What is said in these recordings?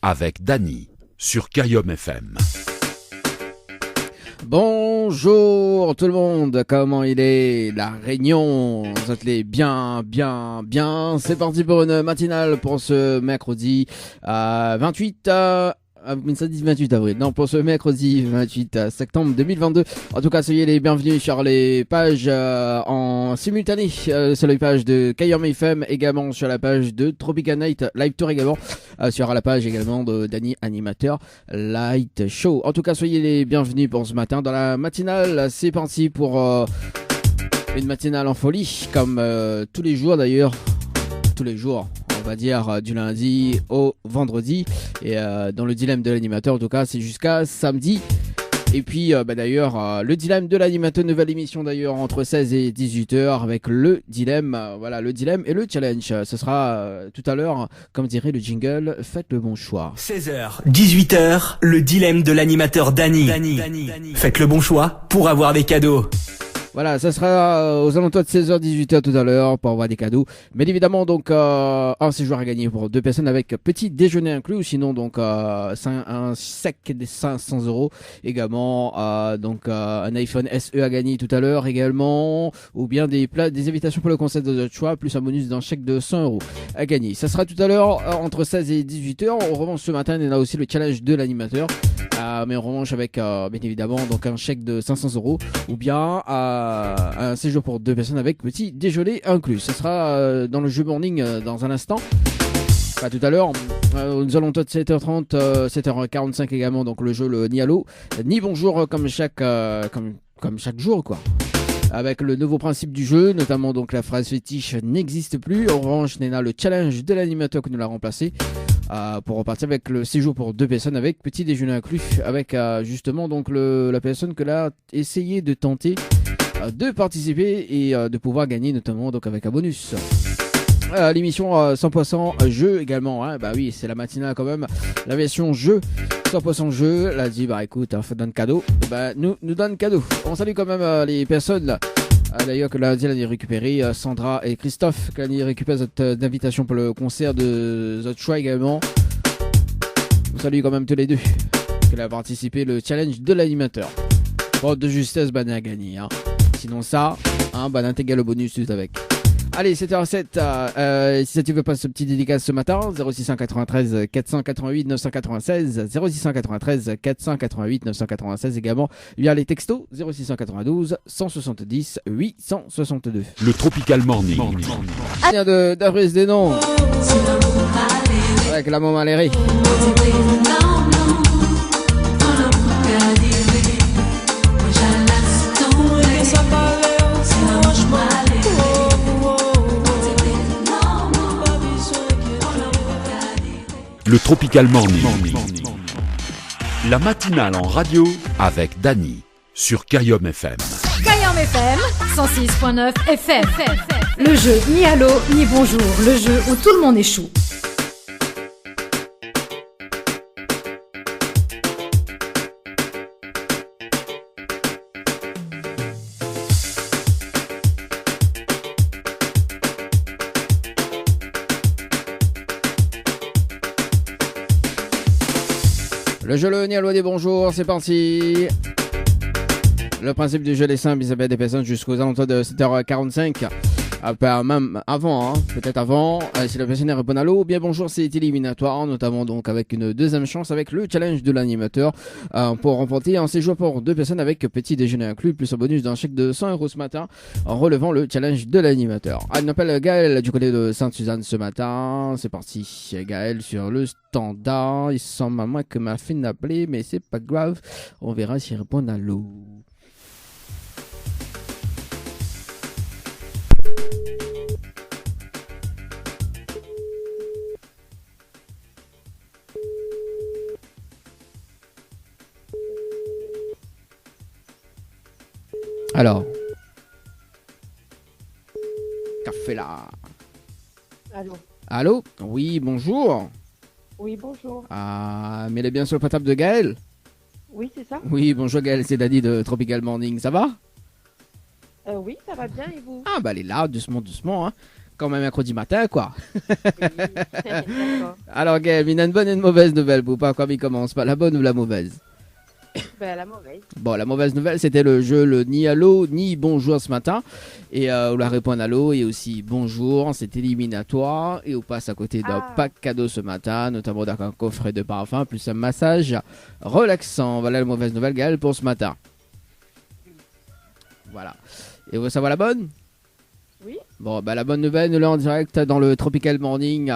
avec Dany sur Kayom FM. Bonjour tout le monde, comment il est la Réunion? Vous êtes les bien. C'est parti pour une matinale pour ce mercredi 28 avril. Non, pour ce mercredi 28 septembre 2022. En tout cas, soyez les bienvenus sur les pages en simultané sur les pages de Kayom FM, également sur la page de Tropical Night Live Tour, également sur la page également de Dany Animateur Light Show. En tout cas, soyez les bienvenus pour ce matin dans la matinale. C'est parti pour une matinale en folie, comme tous les jours d'ailleurs. Tous les jours, on va dire du lundi au vendredi, et dans le dilemme de l'animateur, en tout cas c'est jusqu'à samedi. Et puis d'ailleurs le dilemme de l'animateur, nouvelle émission d'ailleurs entre 16 et 18h avec le dilemme, voilà, le dilemme et le challenge. Ce sera tout à l'heure, comme dirait le jingle, faites le bon choix. 16h, 18h, le dilemme de l'animateur Dany. Faites le bon choix pour avoir des cadeaux. Voilà, ça sera aux alentours de 16h, 18h tout à l'heure pour avoir des cadeaux. Mais évidemment, donc, un séjour à gagner pour 2 personnes avec petit déjeuner inclus, ou sinon, donc, un chèque de 500€. Également, donc, un iPhone SE à gagner tout à l'heure également. Ou bien des invitations pour le concert de votre choix, plus un bonus d'un chèque de 100€ à gagner. Ça sera tout à l'heure entre 16 et 18h. En revanche, ce matin, il y en a aussi le challenge de l'animateur. Mais en revanche, avec, bien évidemment, donc, un chèque de 500€. Ou bien, un séjour pour 2 personnes avec petit déjeuner inclus. Ce sera dans le jeu morning dans un instant. Pas tout à l'heure. Nous allons de 7h30, 7h45 également. Donc le jeu, le ni allô, ni bonjour comme chaque jour quoi. Avec le nouveau principe du jeu, notamment donc la phrase fétiche n'existe plus. En revanche, Néna, le challenge de l'animateur que nous l'a remplacé. Pour repartir avec le séjour pour 2 personnes avec petit déjeuner inclus, avec justement donc la personne que l'a essayé de tenter de participer et de pouvoir gagner, notamment donc avec un bonus. L'émission 100% jeu également, hein. Bah oui, c'est la matinale quand même, la version jeu 100% jeu. Elle a dit bah écoute, donne cadeau, bah nous donne cadeau. On salue quand même les personnes là. D'ailleurs que lundi elle a récupéré Sandra et Christophe, qui a récupéré cette invitation pour le concert de The Choix également. On salue quand même tous les deux qu'elle a participé le challenge de l'animateur. Bon, de justesse, Bané a gagné, hein. Sinon ça, hein, Bané t'égale le bonus tout avec. Allez, 7h07, si tu veux pas ce petit dédicace ce matin, 0693 488 996, 0693 488 996 également via les textos 0692 170 862. Le Tropical Morning. Vient d'Avril des noms avec la maman Valérie. Le Tropical Morning. La matinale en radio avec Dany sur Kayom FM. Kayom FM 106.9 FM. Le jeu ni allô ni bonjour, le jeu où tout le monde échoue. Le jeu, le ni allô des bonjours, c'est parti. Le principe du jeu est simple, il s'appelle des personnes jusqu'aux alentours de 7h45. Même avant, hein, peut-être avant. Si la personne répond à l'eau, bien bonjour, c'est éliminatoire, notamment donc avec une deuxième chance avec le challenge de l'animateur pour remporter un séjour pour 2 personnes avec petit déjeuner inclus, plus un bonus d'un chèque de 100€ ce matin en relevant le challenge de l'animateur. Elle m'appelle Gaël du côté de Sainte-Suzanne ce matin. C'est parti, Gaël sur le standard. Il semble à moi que m'a fait d'appeler, mais c'est pas grave. On verra s'il répond à l'eau. Alors, café là. Allô. Allô? Oui, bonjour. Oui, bonjour. Ah, mais elle est bien sur le portable de Gaël? Oui, c'est ça. Oui, bonjour Gaël, c'est Dany de Tropical Morning, ça va? Oui, ça va bien et vous? Ah bah elle est là, doucement, doucement, hein. Quand même mercredi matin, quoi. Oui. D'accord. Alors, Gaël, il y a une bonne et une mauvaise nouvelle pour pas comme il commence. Pas la bonne ou la mauvaise? Ben, la mauvaise. Bon, la mauvaise nouvelle, c'était le jeu le ni allô ni bonjour ce matin. Et on la répond allô et aussi bonjour. C'est éliminatoire. Et on passe à côté d'un pack cadeau ce matin, notamment d'un coffret de parfum plus un massage relaxant. Voilà la mauvaise nouvelle, Gaël, pour ce matin. Voilà. Et vous savez la bonne? Oui. Bon, bah, la bonne nouvelle, nous l'avons en direct dans le Tropical Morning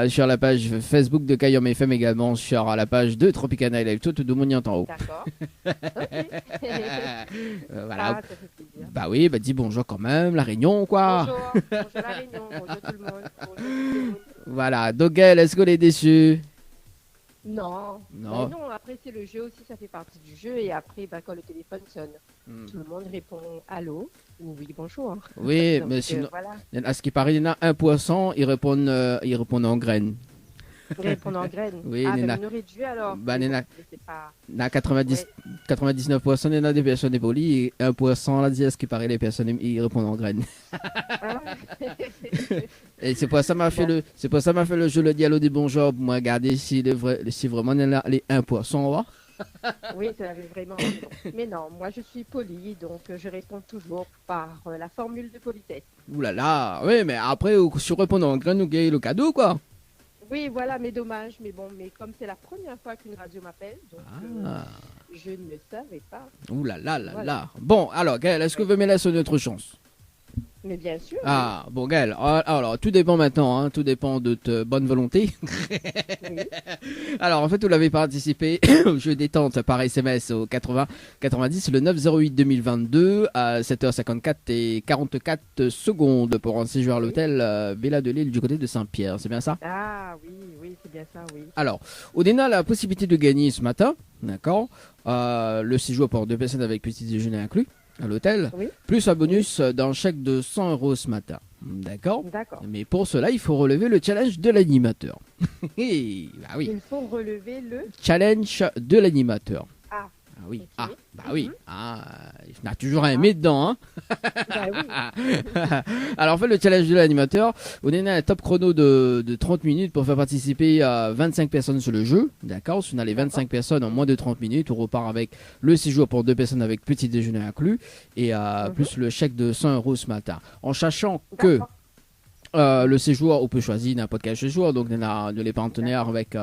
sur la page Facebook de Kayom FM, également sur la page de Tropical Night Live. Tout le monde y entend en haut. D'accord. Ok. Voilà. Ah, ça fait plaisir. Bah oui, bah dis bonjour quand même, la Réunion, quoi. Bonjour. Bonjour la Réunion. Bonjour tout le monde. Bonjour tout le monde. Voilà. Donc, Gaël, est-ce qu'on est déçu? Non. Non. Ben non, après c'est le jeu aussi, ça fait partie du jeu. Et après, ben, quand le téléphone sonne, tout le monde répond allô ou oui, bonjour. Oui, Donc, mais sinon, voilà. à ce qui paraît, il y en a 1%, ils répondent en graines. Ils répondent en graines. Oui, ah, il y en ben, a- on aurait dû alors. Ben, Mais il y en a- bon, c'est pas... Il y en a 99%, il y en a des personnes polies et 1%, là, à ce qui paraît, les personnes, ils répondent en graines. Ah. Et c'est pour ça m'a fait Bon. c'est pour ça m'a fait le jeu le dialogue des bonjours pour moi regarder si vraiment il y en a les 1%, là. Oui, ça avait vraiment. Mais non, moi je suis polie, donc je réponds toujours par la formule de politesse. Ouh là là, oui, mais après, sur répondre en graines, nous gagnons le cadeau, quoi. Oui, voilà, mais dommage. Mais bon, mais comme c'est la première fois qu'une radio m'appelle, donc Ah. je ne savais pas. Ouh là là là Voilà. là. Bon, alors, Gaël, est-ce que vous me laissez notre chance? Mais bien sûr. Ah, bon, Gaël, alors, tout dépend maintenant, hein, tout dépend de ta bonne volonté. Oui. Alors, en fait, vous l'avez participé au jeu détente par SMS au 80 90 le 908 2022 à 7h54 et 44 secondes pour un séjour à l'hôtel Villa de Lille du côté de Saint-Pierre. C'est bien ça? Ah oui, oui, c'est bien ça, oui. Alors, Odena a la possibilité de gagner ce matin, d'accord, le séjour pour 2 personnes avec petit déjeuner inclus à l'hôtel, Oui. plus un bonus d'un chèque de 100 euros ce matin, d'accord. D'accord. Mais pour cela, il faut relever le challenge de l'animateur. Bah oui, Il faut relever le. challenge de l'animateur. Ah. Ah oui, Ok. ah, bah oui, il y en a toujours un aimé dedans, hein. Bah oui. Alors, en fait, le challenge de l'animateur, on est à un top chrono de 30 minutes pour faire participer 25 personnes sur le jeu. D'accord? Si on a les 25 personnes en moins de 30 minutes, on repart avec le séjour pour 2 personnes avec petit déjeuner inclus et plus le chèque de 100 euros ce matin. En sachant que D'accord. le séjour, on peut choisir n'importe quel séjour, donc on a de les partenaires avec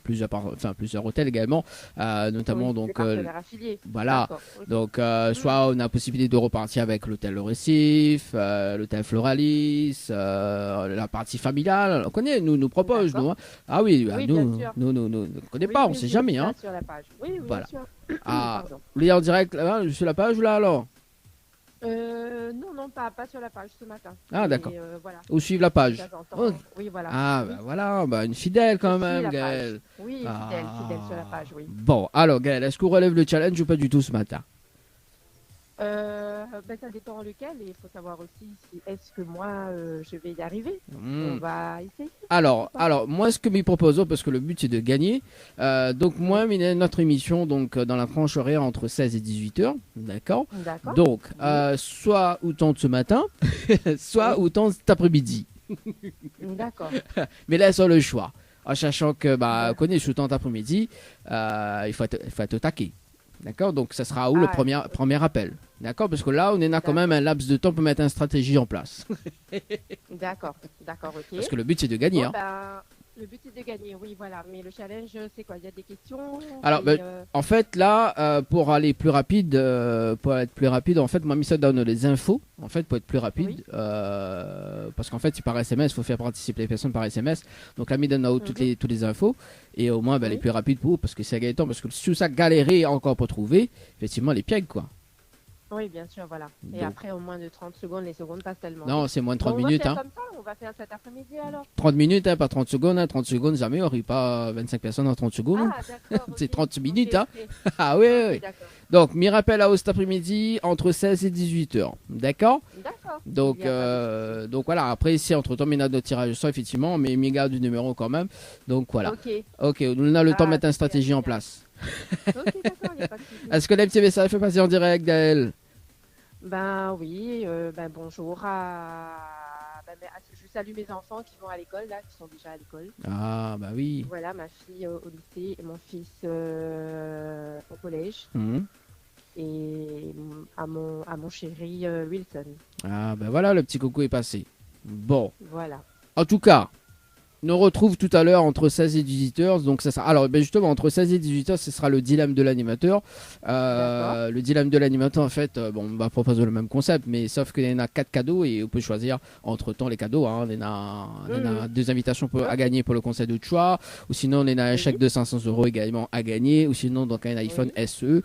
plusieurs hôtels également, notamment Oui, donc les partenaires affiliés. voilà. D'accord, ok. Donc, soit on a la possibilité de repartir avec l'hôtel Le Récif, l'hôtel Floralis, la partie familiale. On connaît, nous propose, D'accord. nous. Hein. Ah oui, Oui, nous, bien sûr. nous, on connaît Oui, pas, on oui, sait j'ai jamais. vu ça Hein. Sur la page. Oui, oui, Voilà. bien sûr. Ah, Pardon. vous voulez en direct là, sur la page ou là alors? Non, pas sur la page ce matin. Ah, Mais, d'accord. Voilà. Ou suivre la page? Ça, j'entends. Oh. Oui, voilà. Ah, Oui. bah voilà, bah, une fidèle quand Je suis même, la Gaël. page. Oui, Ah. fidèle sur la page, oui. Bon, alors Gaël, est-ce qu'on relève le challenge ou pas du tout ce matin? Ça dépend lequel et il faut savoir aussi si est-ce que moi je vais y arriver. Hmm. On va essayer. Alors, moi, ce que me proposons, parce que le but c'est de gagner, donc moi, notre émission donc dans la tranche horaire entre 16 et 18 heures, d'accord. D'accord. Donc, soit autant de ce matin, soit autant cet après-midi. D'accord. Mais là, sur le choix, en sachant que, on connaît autant d'après-midi, il faut être au taquet. D'accord, donc ça sera où le premier appel. D'accord, parce que là, on a quand même un laps de temps pour mettre une stratégie en place. D'accord, ok. Parce que le but c'est de gagner. Bon, Hein. le but est de gagner, oui, voilà. Mais le challenge, c'est quoi? Il y a des questions? Alors, en fait, là, pour aller plus rapide, en fait, moi, mis ça donne les infos, en fait, pour être plus rapide, Oui. parce qu'en fait, c'est par SMS, il faut faire participer les personnes par SMS. Donc là, il donne toutes les infos, et au moins, les plus rapides pour vous, parce que c'est gagnant, parce que si ça galérer encore pour trouver, effectivement, les pièges, quoi. Oui, bien sûr, voilà. Et Donc. après, au moins de 30 secondes, les secondes passent tellement. Non, c'est moins de 30 Bon, minutes, on va hein. faire comme ça, on va faire cet après-midi alors. 30 minutes, hein, pas 30 secondes, hein. 30 secondes, jamais, on n'aurait pas 25 personnes en 30 secondes. Ah, d'accord. C'est ok. 30 minutes, Ok, hein. ok. Ah oui, oui. D'accord. Donc, mi rappel à cet après-midi, entre 16 et 18 heures. D'accord? D'accord. Donc, Il y a pas de donc voilà, après si entre temps, il y a d'autres tirages au sort, effectivement, mais il garde du numéro quand même. Donc voilà. souci. Ok, on a le temps de mettre une super, stratégie en super. place. Ok, d'accord, il n'y a pas de souci. Est-ce que l'MTV fait passer en direct, Gaël? Ben oui, bonjour à je salue mes enfants qui vont à l'école, là, qui sont déjà à l'école. Ah, bah oui. Voilà, ma fille au lycée et mon fils au collège. Mhm. Et à mon chéri Wilson. Ah, bah voilà, le petit coucou est passé. Bon. Voilà. En tout cas, on nous retrouve tout à l'heure entre 16 et 18h. Donc ça sera... Alors, ben justement, entre 16 et 18h, ce sera le dilemme de l'animateur. Le dilemme de l'animateur, en fait, bon, on va proposer le même concept, mais sauf qu'il y en a 4 cadeaux et on peut choisir entre-temps les cadeaux. Hein. On a 2 invitations à gagner pour le conseil de choix. Ou sinon, on a un chèque de 500 € également à gagner. Ou sinon, donc un iPhone SE.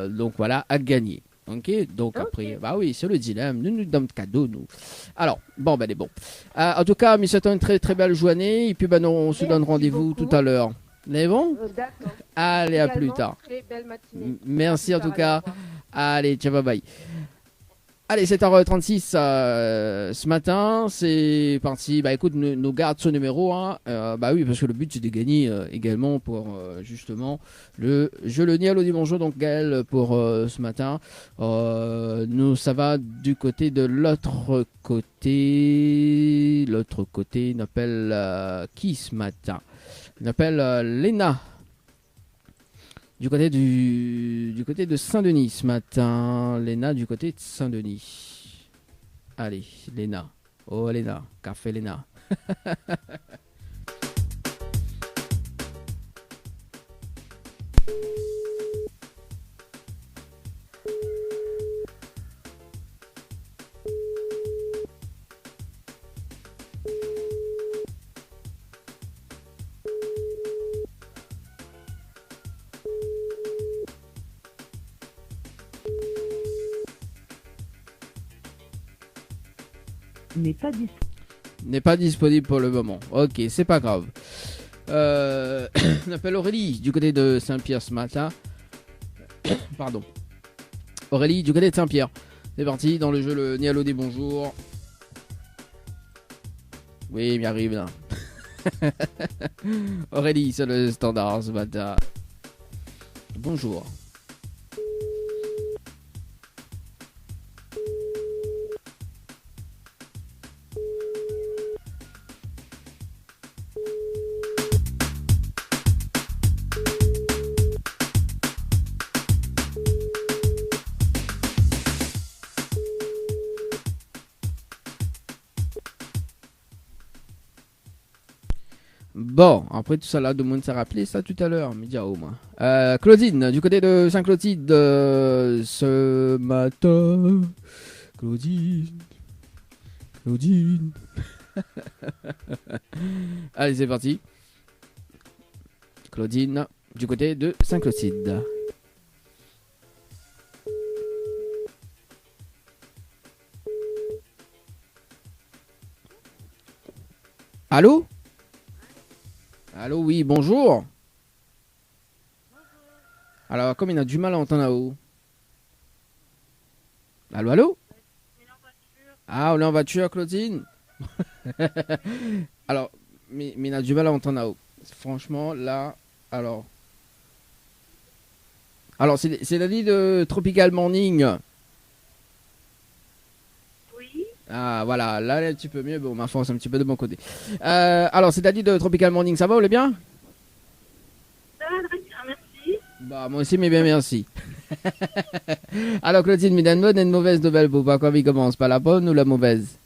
Donc voilà, à gagner. Ok, donc après, bah oui, c'est le dilemme. Nous donnons de cadeaux, nous. Alors, bon, ben, elle est bon. En tout cas, mais souhaitons une très très belle journée. Et puis, ben, on se donne rendez-vous tout à l'heure. C'est bon? D'accord. Allez, à plus tard. Très belle matinée. Merci en tout cas. Allez, ciao, bye bye. Allez, 7h36 ce matin, c'est parti. Bah écoute, nous garde ce numéro. Hein. Bah oui, parce que le but c'est de gagner également pour justement le jeu le Nialo du bonjour. Donc Gaël pour ce matin. Nous, ça va du côté de l'autre côté. L'autre côté, il appelle qui ce matin? Il appelle Léna. Du côté de Saint-Denis ce matin. Léna du côté de Saint-Denis. Allez, Léna. Oh, Léna. Café Léna. N'est pas disponible pour le moment. Ok, c'est pas grave. On appelle Aurélie du côté de Saint-Pierre ce matin. Pardon. Aurélie du côté de Saint-Pierre. C'est parti dans le jeu le Nialo des bonjours. Oui, il m'y arrive là. Aurélie, c'est le standard ce matin. Bonjour. Bon, après tout ça là, tout le monde s'est rappelé ça tout à l'heure, mais au moins. Claudine, du côté de Saint-Clotilde, ce matin. Claudine. Allez, c'est parti. Claudine, du côté de Saint-Clotilde. Allô? Allô, oui, bonjour. Alors, comme il a du mal à entendre là-haut. Allô, allô? Ah, on est en voiture, Claudine. Alors, mais il a du mal à entendre là-haut. Franchement, là, alors, c'est la ligne de Tropical Morning. Ah voilà, là elle est un petit peu mieux, bon ma force un petit peu de mon côté. Alors c'est Dadi de Tropical Morning, ça va, vous allez bien? Ça va très bien, merci. Bah moi aussi mais bien merci. Alors Claudine, mais une bonne et une mauvaise nouvelle pour pas, quand il commence, pas la bonne ou la mauvaise?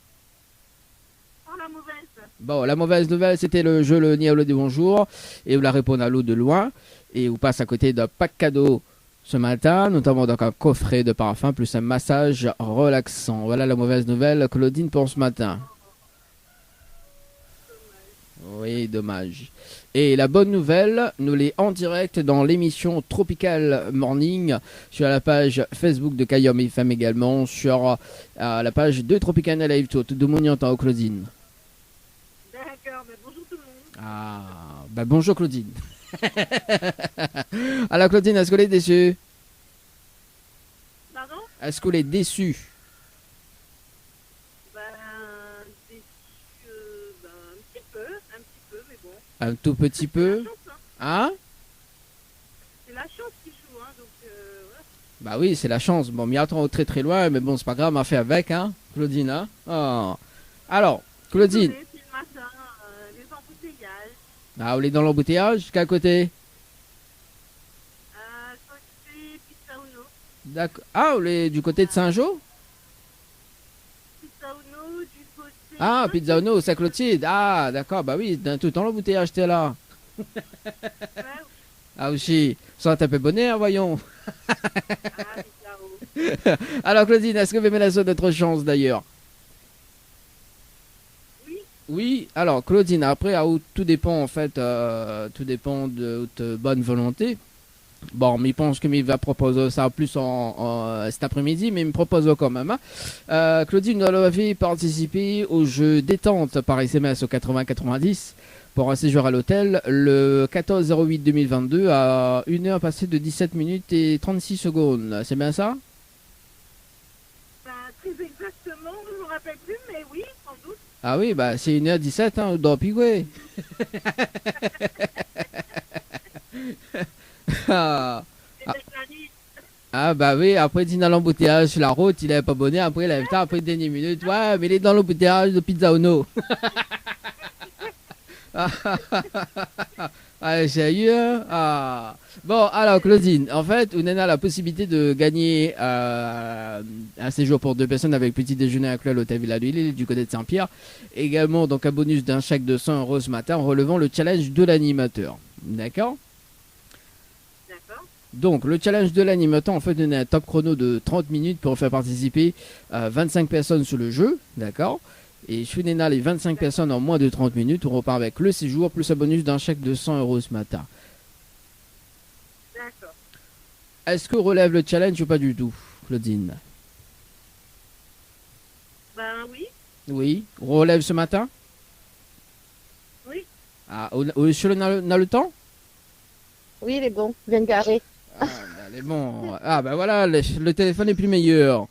Oh la mauvaise. Bon, la mauvaise nouvelle c'était le jeu le Nialo du bonjour et vous la répondez à l'eau de loin et vous passe à côté d'un pack cadeau. Ce matin, notamment donc un coffret de parfum plus un massage relaxant. Voilà la mauvaise nouvelle, Claudine, pour ce matin. Oui, dommage. Et la bonne nouvelle, nous l'est en direct dans l'émission Tropical Morning sur la page Facebook de Kayom FM également, sur la page de Tropical Live Tout le monde y entend, Claudine. D'accord, ben bonjour tout le monde. Ah, bah bonjour Claudine. Alors Claudine, est-ce qu'on est déçue? Pardon? Est-ce qu'on est déçue? Ben, déçu, un petit peu, mais bon. Un tout petit peu. C'est la chance, Hein? C'est la chance qui joue, hein, donc voilà. Bah oui, c'est la chance. Bon, m'y attend très très loin, mais bon, c'est pas grave, on fait avec, hein, Claudine, hein? Oh. Alors, Claudine. Désolée, puis le matin, les embouteillages. Ah, vous êtes dans l'embouteillage? Qu'à côté? Côté Pizza Uno. D'accord. Ah, vous êtes du côté de Saint-Jean? Pizza Uno, du côté. Ah, Pizza Uno, Saint-Clotilde. Ah, d'accord, bah oui, tout dans l'embouteillage, t'es là. Ouais, Ah, aussi. Ça tape bonnet, hein, voyons. Pizza Uno. Alors, Claudine, est-ce que vous aimez la zone d'autre chance d'ailleurs? Oui. Oui, alors Claudine, après, tout dépend en fait, tout dépend de votre bonne volonté. Bon, mais il pense qu'il va proposer ça plus cet après-midi, mais il me propose quand même. Hein. Claudine, vous avez participé au jeu détente par SMS au 80-90 pour un séjour à l'hôtel le 14-08-2022 à 1h passée de 17 minutes et 36 secondes. C'est bien ça? Très exactement, je ne me rappelle plus, mais oui, sans doute. Ah oui, bah c'est 1h17, hein, dans Pigoué. Ah. C'était la nuit. Ah bah oui, après il est dans l'embouteillage sur la route, il avait pas bonnet, après il avait tard, après dernière minute, ouais mais il est dans l'embouteillage de Pizza Uno. Ah, sérieux hein? Ah. Bon alors Claudine, en fait on a la possibilité de gagner un séjour pour 2 personnes avec petit déjeuner inclus à l'hôtel Villa de Lille du côté de Saint-Pierre. Également donc un bonus d'un chèque de 100 € ce matin en relevant le challenge de l'animateur. D'accord? D'accord. Donc, le challenge de l'animateur, en fait, on a un top chrono de 30 minutes pour faire participer 25 personnes sur le jeu, d'accord? Et je suis les 25 personnes en moins de 30 minutes, on repart avec le séjour plus un bonus d'un chèque de 100 € ce matin. D'accord. Est-ce que relève le challenge ou pas du tout, Claudine? Ben oui. Oui, relève ce matin? Oui. Ah, sur on a le temps? Oui, il est bon. Viens de garer. Ah, elle est bon. Ah, ben voilà, le téléphone est plus meilleur. Oui,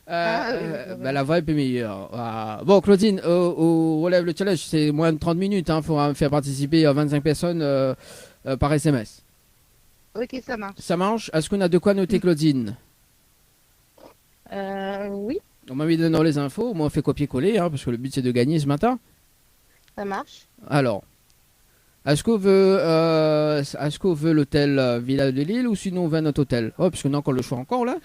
Ben, la voix est plus meilleure. Ah. Bon, Claudine, on relève le challenge, c'est moins de 30 minutes. Il faut faire participer 25 personnes par SMS. Ok, ça marche. Ça marche? Est-ce qu'on a de quoi noter, Claudine? Oui, On m'a mis dans les infos, moi on fait copier-coller, hein, parce que le but c'est de gagner ce matin. ça marche. Alors, est-ce qu'on veut l'hôtel Villa de Lille ou sinon on veut notre hôtel? Oh, parce qu'on a encore le choix encore là.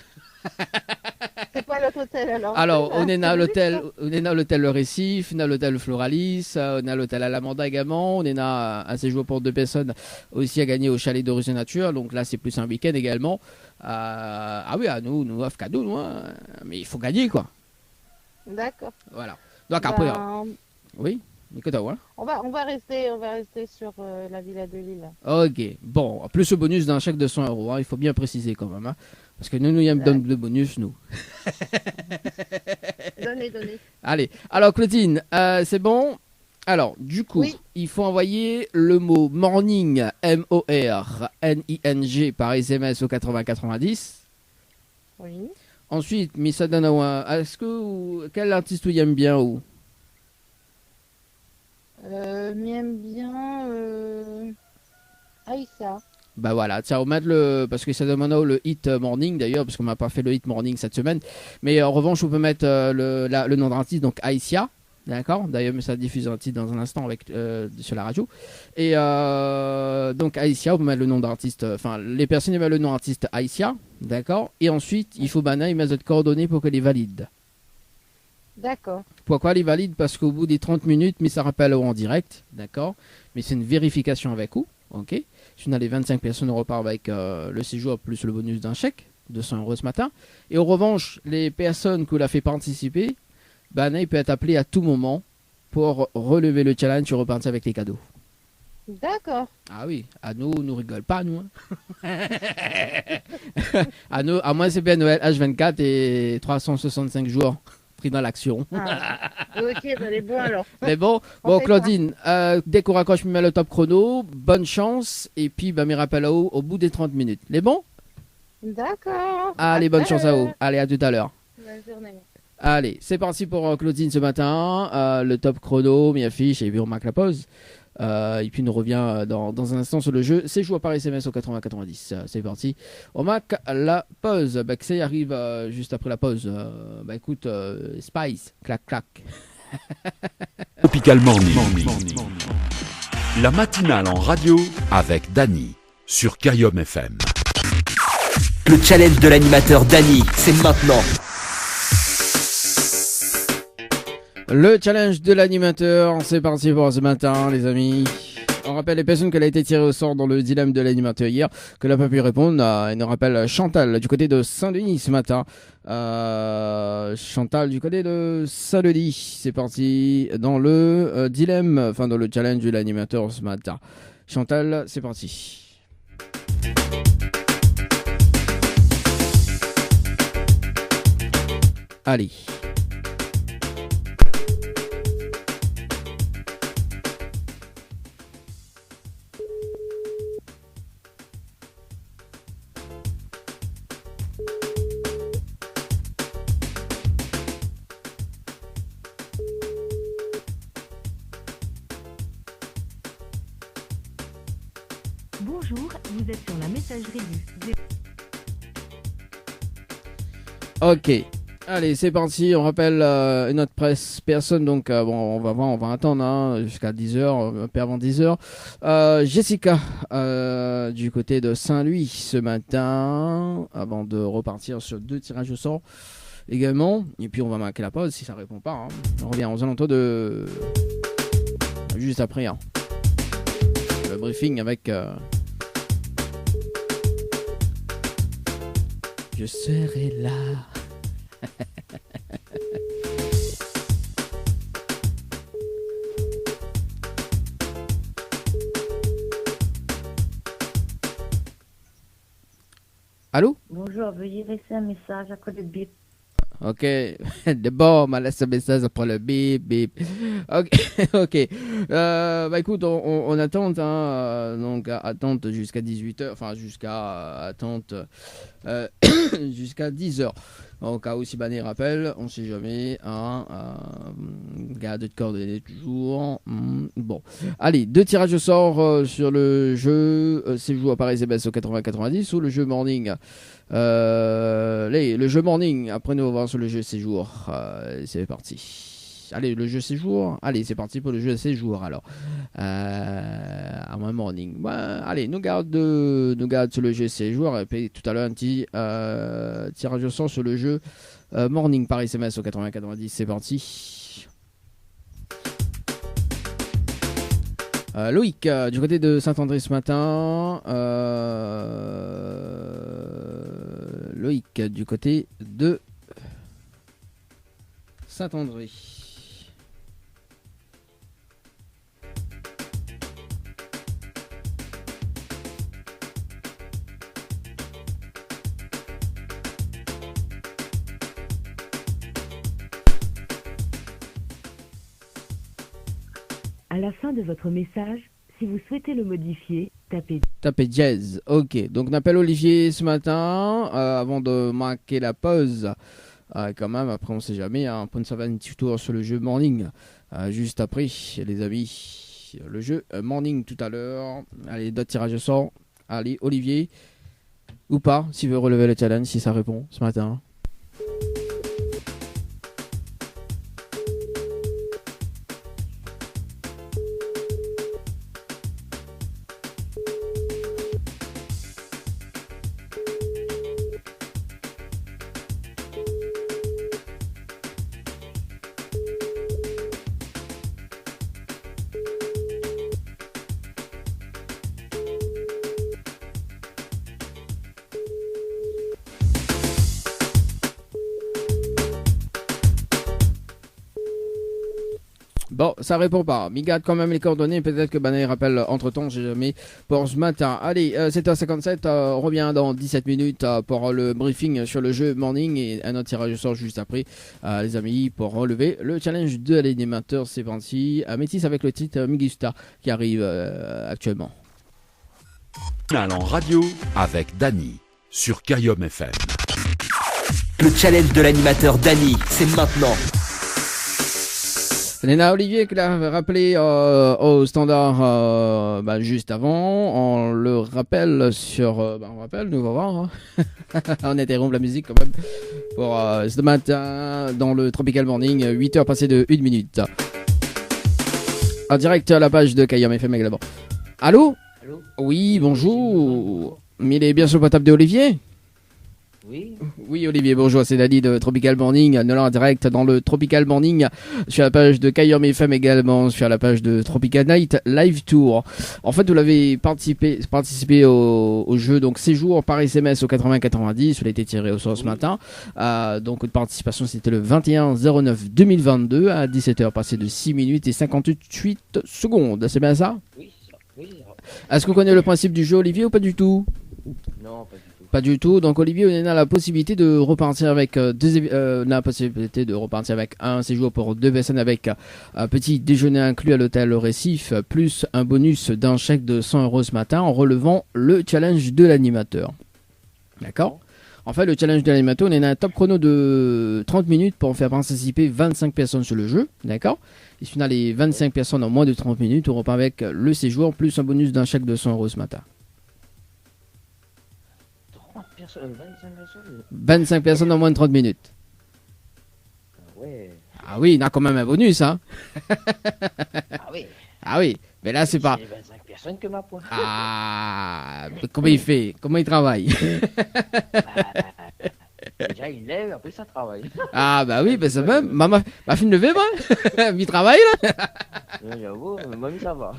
C'est quoi l'autre hôtel alors? Alors, on est à l'hôtel Le Récif, on a l'hôtel Floralis, on a l'hôtel Alamanda également, on est à un séjour pour 2 personnes aussi à gagner au chalet d'Horizon Nature, donc là c'est plus un week-end également. Ah oui, à nous offre cadeau, nous, hein, mais il faut gagner quoi. D'accord. Voilà. Donc après, Ben, oui, écoute, ouais. on va rester sur la Villa de Lille. Ok, bon, plus le bonus d'un chèque de 100 €, hein, il faut bien préciser quand même, hein, parce que nous, il donne le bonus, nous. Donnez. Allez, alors Claudine, c'est bon? Alors, du coup, Oui. il faut envoyer le mot morning, M-O-R-N-I-N-G par SMS au 80-90. Oui. Ensuite, Missa Danawa, quel artiste vous aime bien ou? M'aime bien Aïssa. Bah voilà, tiens, on met parce que ça demande le hit morning d'ailleurs, parce qu'on m'a pas fait le hit morning cette semaine. Mais en revanche, on peut mettre le nom d'artiste, donc Aïssia. D'accord. D'ailleurs, ça diffuse un titre dans un instant sur la radio. Et donc Aïssia, on peut mettre le nom d'artiste. Enfin, les personnes mettent le nom d'artiste Aïssia. D'accord. Et ensuite, il faut ils mettent d'autres coordonnées pour que les valide. D'accord. Pourquoi les valide? Parce qu'au bout des 30 minutes, mais ça rappelle en direct. D'accord. Mais c'est une vérification avec vous. Ok. Si on a les 25 personnes, on repart avec le séjour plus le bonus d'un chèque de 100 € ce matin. Et en revanche, les personnes que l'on a fait participer, il peut être appelé à tout moment pour relever le challenge et repartir avec les cadeaux. D'accord. Ah oui, à nous rigole pas, nous. Hein. À moi, c'est bien Noël H24 et 365 jours pris dans l'action. Ah, ok, ben, elle est bon alors. Mais bon, fait Claudine, dès qu'on raccroche, je me mets le top chrono. Bonne chance. Et puis, mes rappels à vous au bout des 30 minutes. Les bons? D'accord. Allez, bonne chance à vous. Allez, à tout à l'heure. Bonne journée. Allez, c'est parti pour Claudine ce matin. Le top chrono, mi affiche et puis on marque la pause. Et puis on revient dans un instant sur le jeu. C'est joué par SMS au 80-90. C'est parti. On marque la pause. Xey arrive juste après la pause. Écoute, Spice, clac clac. Tropicalement né. La matinale en radio avec Dany sur Kayom FM. Le challenge de l'animateur Dany, c'est maintenant. Le challenge de l'animateur, c'est parti pour ce matin, les amis. On rappelle les personnes qu'elle a été tirée au sort dans le dilemme de l'animateur hier, que n'a pas pu répondre. Elle nous rappelle Chantal du côté de Saint-Denis ce matin. Chantal du côté de Saint-Denis. C'est parti dans le dilemme, enfin dans le challenge de l'animateur ce matin. Chantal, c'est parti. Allez. Bonjour, vous êtes sur la messagerie du... Ok. Allez, c'est parti. On rappelle une autre personne. Donc, bon, on va voir, on va attendre jusqu'à 10h, un peu avant 10h. Jessica, du côté de Saint-Louis ce matin, avant de repartir sur 2 tirages au sort également. Et puis, on va marquer la pause si ça répond pas. On revient aux alentours de... juste après. Le briefing avec... Je serai là. Allô? Bonjour, veuillez laisser un message après le bip. Ok, d'abord, on m'a laissé un message après le bip, bip. Ok, ok. Bah écoute, on attend, donc attente jusqu'à 18h, enfin jusqu'à attente jusqu'à 10h. Au cas où si Bané rappelle, on sait jamais, garde de coordonnées toujours. Bon, allez, 2 tirages au sort sur le jeu séjour à Paris CBS au 80-90 ou le jeu morning. Le jeu morning, après nous on va voir sur le jeu séjour. C'est parti. Allez, le jeu séjour. Allez, c'est parti pour le jeu séjour alors. À moins morning. Allez, nous garde sur le jeu séjour. Et puis tout à l'heure un petit tirage au sort sur le jeu morning Paris SMS au 80-90. C'est parti. Loïc, du côté de Saint-André ce matin. Loïc, du côté de Saint-André. À la fin de votre message, si vous souhaitez le modifier, tapez dièse. Ok, donc on appelle Olivier ce matin avant de marquer la pause. Quand même, après on sait jamais. Pour une savane, un petit tour sur le jeu morning. Juste après, les amis, le jeu morning tout à l'heure. Allez, d'autres tirages au sort. Allez, Olivier, ou pas, s'il veut relever le challenge, si ça répond ce matin. Bon, ça répond pas. Mais garde quand même les coordonnées. Peut-être que Banet rappelle entre-temps, j'ai jamais pour ce matin. Allez, 7h57, on revient dans 17 minutes pour le briefing sur le jeu morning et un autre tirage au sort juste après, les amis, pour relever le challenge de l'animateur. C'est parti. Métis avec le titre Migusta qui arrive actuellement. En radio avec Dany sur Kayom FM. Le challenge de l'animateur Dany, c'est maintenant. Léna Olivier qui l'a rappelé au standard juste avant, on le rappelle sur... on rappelle, nous va voir. Hein. On interrompt la musique quand même pour ce matin dans le Tropical Morning, 8h passées de 1 minute. En direct à la page de Kayam FM également. Allô? Allô? Oui, bonjour. Mais il est bien sur le portable d'Olivier? Oui. Oui, Olivier, bonjour, c'est Dali de Tropical Morning, nous en direct dans le Tropical Morning, sur la page de Kayom FM également, sur la page de Tropical Night Live Tour. En fait, vous l'avez participé au jeu, donc séjour par SMS au 80-90, vous l'avez tiré au sort ce matin. Donc, votre participation, c'était le 21-09-2022 à 17h, passé de 6 minutes et 58 secondes. C'est bien ça? Oui, c'est ça. Est-ce que vous connaissez le principe du jeu, Olivier, ou pas du tout? Non, pas du tout. Pas du tout. Donc Olivier, on a la possibilité de repartir avec un séjour pour 2 personnes avec un petit déjeuner inclus à l'hôtel Le Récif, plus un bonus d'un chèque de 100 € ce matin en relevant le challenge de l'animateur. D'accord? En fait, le challenge de l'animateur, on est dans un top chrono de 30 minutes pour faire participer 25 personnes sur le jeu. D'accord? Et si on a les 25 personnes en moins de 30 minutes, on repart avec le séjour plus un bonus d'un chèque de 100 € ce matin. 25 personnes en moins de 30 minutes. Ouais. Ah oui, il y a quand même un bonus, hein. Ah oui. Ah oui, mais là c'est pas... J'ai 25 personnes que ma pointe. Ah, mais comment il fait? Comment il travaille? Déjà il lève, après ça travaille. Ah bah oui, bah ça va. Ma fille ne lever pas. Il travaille là. J'avoue, même ça va.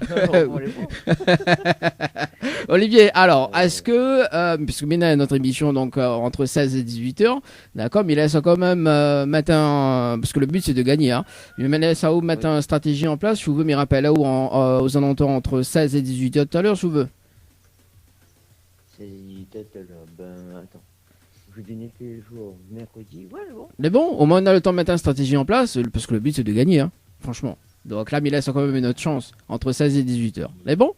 Olivier, alors, est-ce que, puisque maintenant notre émission donc entre 16 et 18h, d'accord, mais il laisse quand même matin, parce que le but c'est de gagner, hein. Mais il laisse à où mettre une stratégie en place, je vous veux, mais rappelle à où aux alentours entre 16 et 18h tout à l'heure, je vous veux. C'est attends. Je vais donner quel jour? Mercredi? Ouais, bon. Mais bon, au moins on a le temps de mettre une stratégie en place, parce que le but c'est de gagner, hein, franchement. Donc là, il laisse quand même une autre chance, entre 16 et 18h. Mais bon,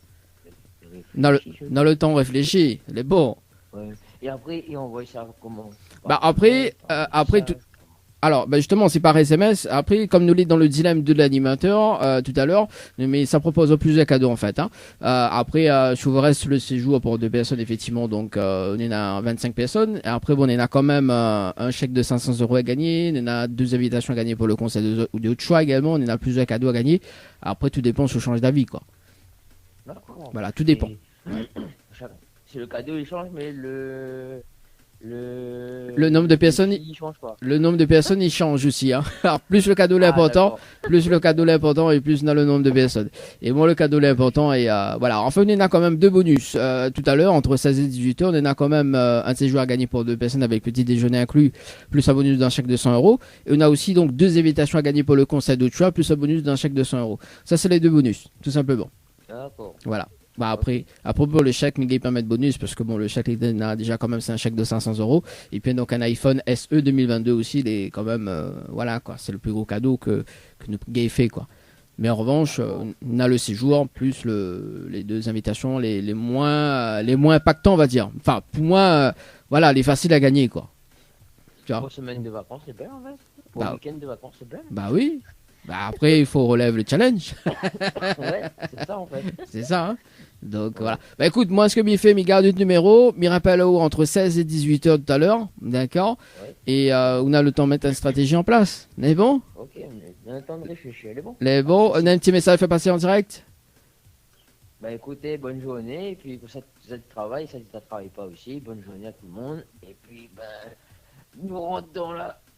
dans le temps réfléchi, les bon. Ouais. Et après, il envoie ça comment? Bah après tout... Alors, bah justement, c'est par SMS. Après, comme nous l'est dans le dilemme de l'animateur tout à l'heure, mais ça propose plusieurs cadeaux en fait. Hein. Après, je vous reste le séjour pour 2 personnes effectivement, donc on est à 25 personnes. Et après, bon, on a quand même un chèque de 500 € à gagner. On a 2 invitations à gagner pour le conseil de haute choix également. On a plusieurs cadeaux à gagner. Après, tout dépend si on change d'avis, quoi. D'accord. Voilà, tout dépend. C'est le cadeau, il change, mais le nombre de personnes, il change pas. Le nombre de personnes, il change aussi. Hein. Alors, plus le cadeau l'important, plus le cadeau l'important et plus on a le nombre de personnes. Et moi, le cadeau l'important et voilà. Enfin, on en a quand même 2 bonus. Tout à l'heure, entre 16 et 18h, on en a quand même un séjour à gagner pour 2 personnes avec petit déjeuner inclus, plus un bonus d'un chèque de 100 €. Et on a aussi donc 2 invitations à gagner pour le conseil de choix, plus un bonus d'un chèque de 100 €. Ça, c'est les 2 bonus, tout simplement. D'accord. Voilà. Bah après pour le chèque, il peut mettre bonus parce que bon, le chèque il a déjà quand même, c'est un chèque de 500 €. Et puis donc un iPhone SE 2022 aussi, il est quand même voilà quoi, c'est le plus gros cadeau que nous Gay fait quoi. Mais en revanche, on a le séjour plus les 2 invitations les moins impactants on va dire. Enfin pour moi voilà, les faciles à gagner quoi. Tu vois. Pour semaine de vacances c'est bien en fait. Pour week-end de vacances c'est bien. Bah oui. Bah après il faut relever le challenge. Ouais, c'est ça en fait. C'est ça hein. Donc voilà. Bah écoute, moi ce que m'y fait, m'y garde le numéro, m'y rappelle entre 16 et 18h tout à l'heure, d'accord. Ouais. Et on a le temps de mettre une stratégie en place. Les bon? Ok, on a le temps de réfléchir, les bons. Les bons, on a un petit message fait passer en direct. Bah écoutez, bonne journée, et puis pour ça tu travailles, ça tu ne travailles pas aussi, bonne journée à tout le monde. Et puis bah nous rentrons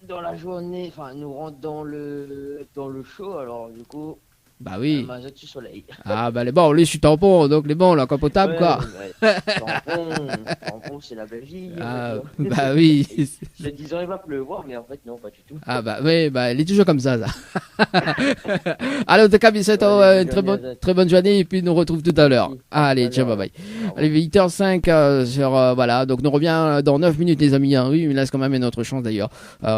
dans la journée, enfin nous rentrons dans le show, alors du coup. Bah oui. Mazotte du soleil. Ah bah les bons, lui je suis tampon, donc les bons là, quoi potable quoi. Tampon c'est la Belgique. Ah bah oui. Se disant il va pleuvoir, mais en fait non, pas du tout. Ah bah oui, bah il est toujours comme ça. Alors en tout cas, une très bonne journée et puis nous retrouve tout à l'heure. Allez, ciao, bye bye. Allez, 8h05 sur voilà, donc nous revient dans 9 minutes les amis. Hein. Oui, il me laisse quand même une autre chance d'ailleurs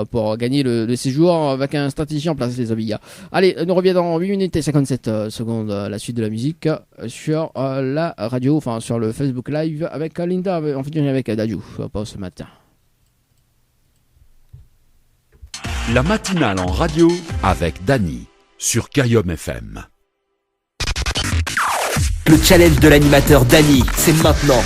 pour gagner le séjour avec un stratégie en place les amis. Allez, nous revient dans 8 minutes et 57 secondes la suite de la musique sur la radio, enfin sur le Facebook Live avec Linda, en fait avec Dajou, pas ce matin. La matinale en radio avec Dany sur Kayom FM. Le challenge de l'animateur Dany, c'est maintenant.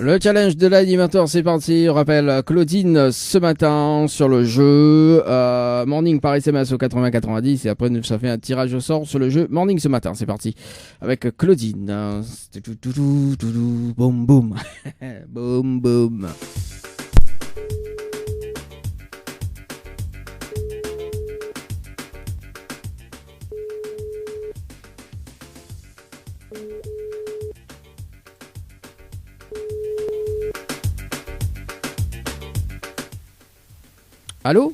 Le challenge de l'animateur, c'est parti. On rappelle Claudine ce matin sur le jeu Morning par SMS au 80-90 et après ça fait un tirage au sort sur le jeu Morning ce matin. C'est parti avec Claudine. Boum boum. Boum boum. Allô?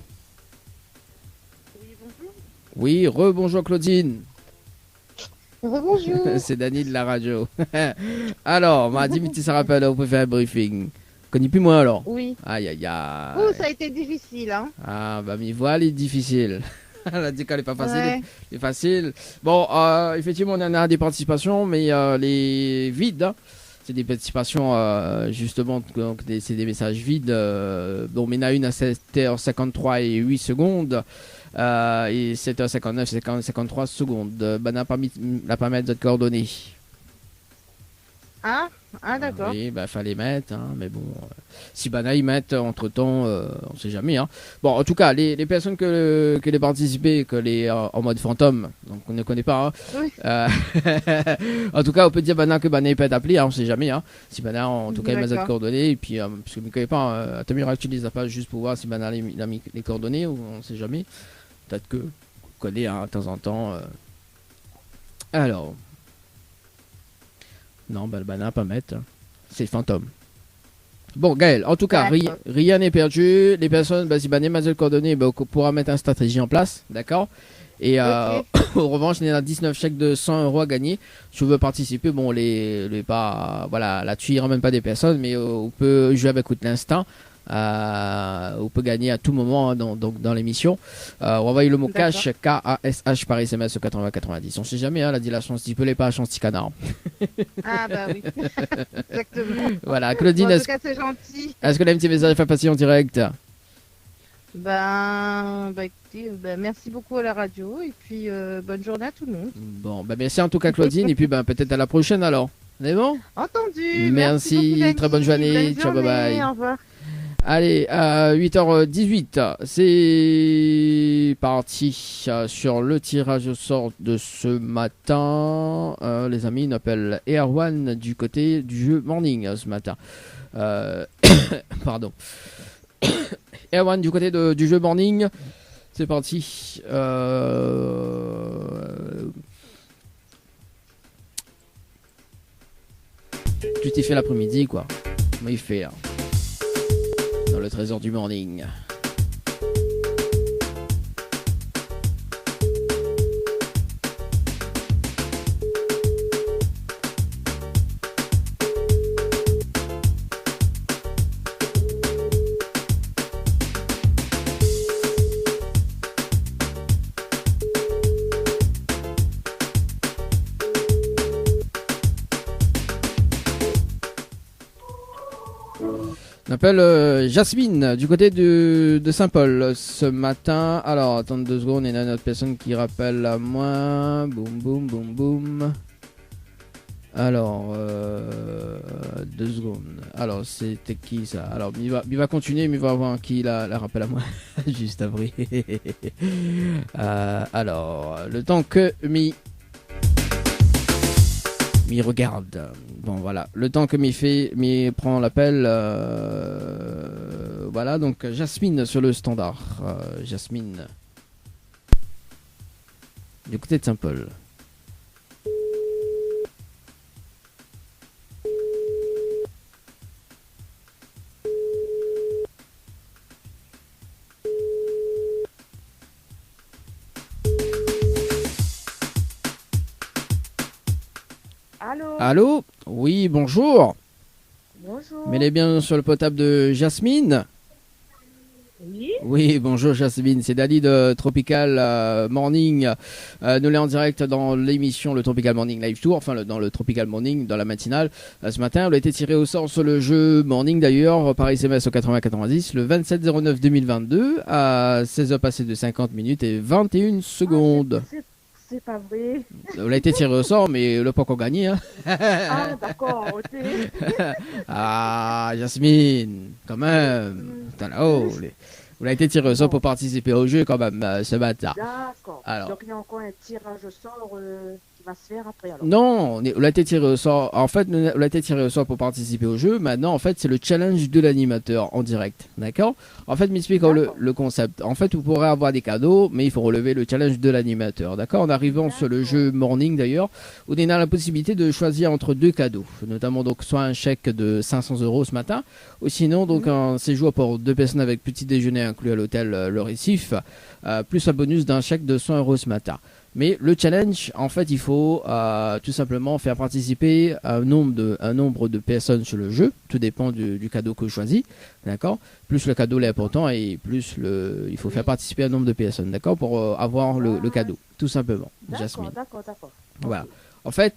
Oui, bonjour. Oui, rebonjour Claudine. Bonjour. C'est Dany de la radio. Alors, m'a dit, mais ça rappelle, on peut faire un briefing. Connais plus moi alors? Oui. Aïe aïe aïe. Oh, ça a été difficile, hein. Ah, bah, mes voix, elle est difficile. Elle a dit qu'elle est pas facile. Ouais. C'est facile. Bon, effectivement, on en a des participations, mais les vides, hein, c'est des participations, justement, donc c'est des messages vides. Donc, on en a une à 7h53 et 8 secondes. Et 7h59, 53 secondes. Ben, n'a pas mis d'autres coordonnées. Ah, d'accord. Oui, bah fallait mettre, hein, mais bon, si Bana ils mettent entre temps, on sait jamais. Hein. Bon, en tout cas, les personnes que les participé, que les en mode fantôme, donc on ne connaît pas. Hein, Oui. en tout cas, on peut dire Bana que Bana il peut être appelé, hein, on sait jamais. Hein, si Bana en tout cas il met D'accord. ses coordonnées, et puis parce que ne connaît pas, Atamira tu les as pas juste pour voir si Bana il a mis les coordonnées, ou on sait jamais. Peut-être que connaît hein, de temps en temps. Alors. Non, bah, le Bana pas mettre. C'est fantôme. Bon, Gaël, en tout cas, rien n'est perdu. Les personnes, bah, si Bané m'a le coordonnées, bah, on pourra mettre une stratégie en place. D'accord? Et en revanche, il y a 19 chèques de 100 € à gagner. Si tu veux participer, bon, pas, voilà, là-dessus, il ne ramène pas des personnes, mais on peut jouer avec l'instinct. On peut gagner à tout moment hein, dans l'émission. Envoyez le mot cash KASH par SMS au 80-90. On sait jamais, hein, la dit la chance dit pelé pas la chance dit canard. Ah bah oui. Exactement. Voilà, Claudine, Bon, en tout cas, c'est gentil. est-ce que les petits messages fait passer en direct? Écoutez, merci beaucoup à la radio et puis bonne journée à tout le monde. Bon, merci en tout cas Claudine et puis peut-être à la prochaine alors. C'est bon? Entendu. Merci beaucoup, très bonne journée. Ciao, bye bye. Au revoir. Allez, 8h18, c'est parti sur le tirage au sort de ce matin. Les amis, on appelle Erwan du côté du jeu Morning ce matin. Pardon. Erwan du côté du jeu Morning, c'est parti. Tu t'es fait l'après-midi quoi. Comment il fait hein dans le trésor du morning. On appelle Jasmine du côté de Saint-Paul ce matin. Alors, attends 2 secondes, il y a une autre personne qui rappelle à moi. Boum, boum, boum, boum. Alors, 2 secondes. Alors, c'était qui ça? Alors, il va continuer, mais il va voir qui la rappelle à moi. Juste après. Alors, le temps que m'y regarde. Bon voilà, le temps que m'y prend l'appel. Voilà, donc Jasmine sur le standard. Jasmine. Du côté de Saint-Paul. Allô? Oui, bonjour. Bonjour. Mais elle est bien sur le potable de Jasmine? Oui. Oui, bonjour Jasmine, c'est Dany de Tropical Morning. Nous l'est en direct dans l'émission le Tropical Morning Live Tour, enfin dans le Tropical Morning, dans la matinale. Ce matin, on a été tiré au sort sur le jeu Morning d'ailleurs, par SMS au 80-90, le 27-09-2022 à 16h passées de 50 minutes et 21 secondes. c'est pas vrai. On a été tiré au sort, mais le pas qu'on gagné. Hein. Ah, d'accord, ok. Jasmine, quand même. Putain, là-haut, on a été tiré au sort pour participer au jeu quand même ce matin. D'accord. Alors. Donc il y a encore un tirage au sort qui va se faire après alors. Non, on a été tiré au sort. En fait, on a été tiré au sort pour participer au jeu. Maintenant, en fait, c'est le challenge de l'animateur en direct. D'accord? En fait, m'explique le concept. En fait, vous pourrez avoir des cadeaux, mais il faut relever le challenge de l'animateur. D'accord? En arrivant sur le jeu Morning d'ailleurs, on a la possibilité de choisir entre deux cadeaux. Notamment, donc, soit un chèque de 500 € ce matin, ou sinon, donc, un séjour pour 2 personnes avec petit déjeuner inclus à l'hôtel Le Récif, plus un bonus d'un chèque de 100 € ce matin. Mais le challenge, en fait, il faut tout simplement faire participer un nombre de personnes sur le jeu. Tout dépend du cadeau que vous choisissez, d'accord? Plus le cadeau est important et plus il faut faire participer un nombre de personnes, d'accord? Pour avoir le cadeau, tout simplement, Jasmine. D'accord. Voilà. En fait,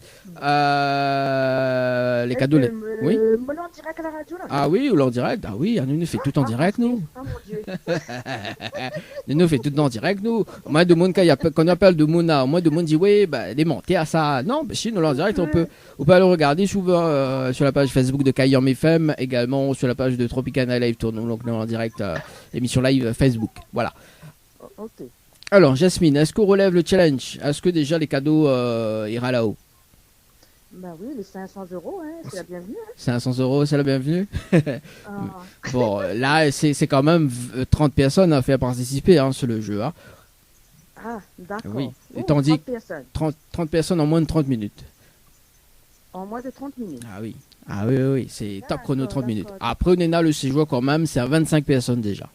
les cadeaux... Oui. Me l'en direct à la radio là. Ah oui, ou en direct. Ah oui, nous nous fait tout en direct, nous. Ah mon Dieu. Nous fait tout en direct, nous. Moi, de monde, quand on appelle de Mona, moi, de monde dit, oui, bah, démonter à ça. Non, bah, si nous en direct, on peut aller regarder souvent sur la page Facebook de Kayom FM, également sur la page de Tropicana Live Tour. Donc, nous en direct, émission live Facebook. Voilà. Ok. Alors, Jasmine, est-ce qu'on relève le challenge? Est-ce que déjà les cadeaux ira là-haut? Bah oui, les 500 €, hein, c'est la bienvenue. Hein. 500 €, c'est la bienvenue. Bon, là, c'est quand même 30 personnes à faire participer sur le jeu. Hein. Ah, d'accord. Oui, Oh, tandis 30 personnes. 30 personnes en moins de 30 minutes. En moins de 30 minutes. Ah oui, c'est top chrono 30 minutes. Après, on a le séjour quand même, c'est à 25 personnes déjà.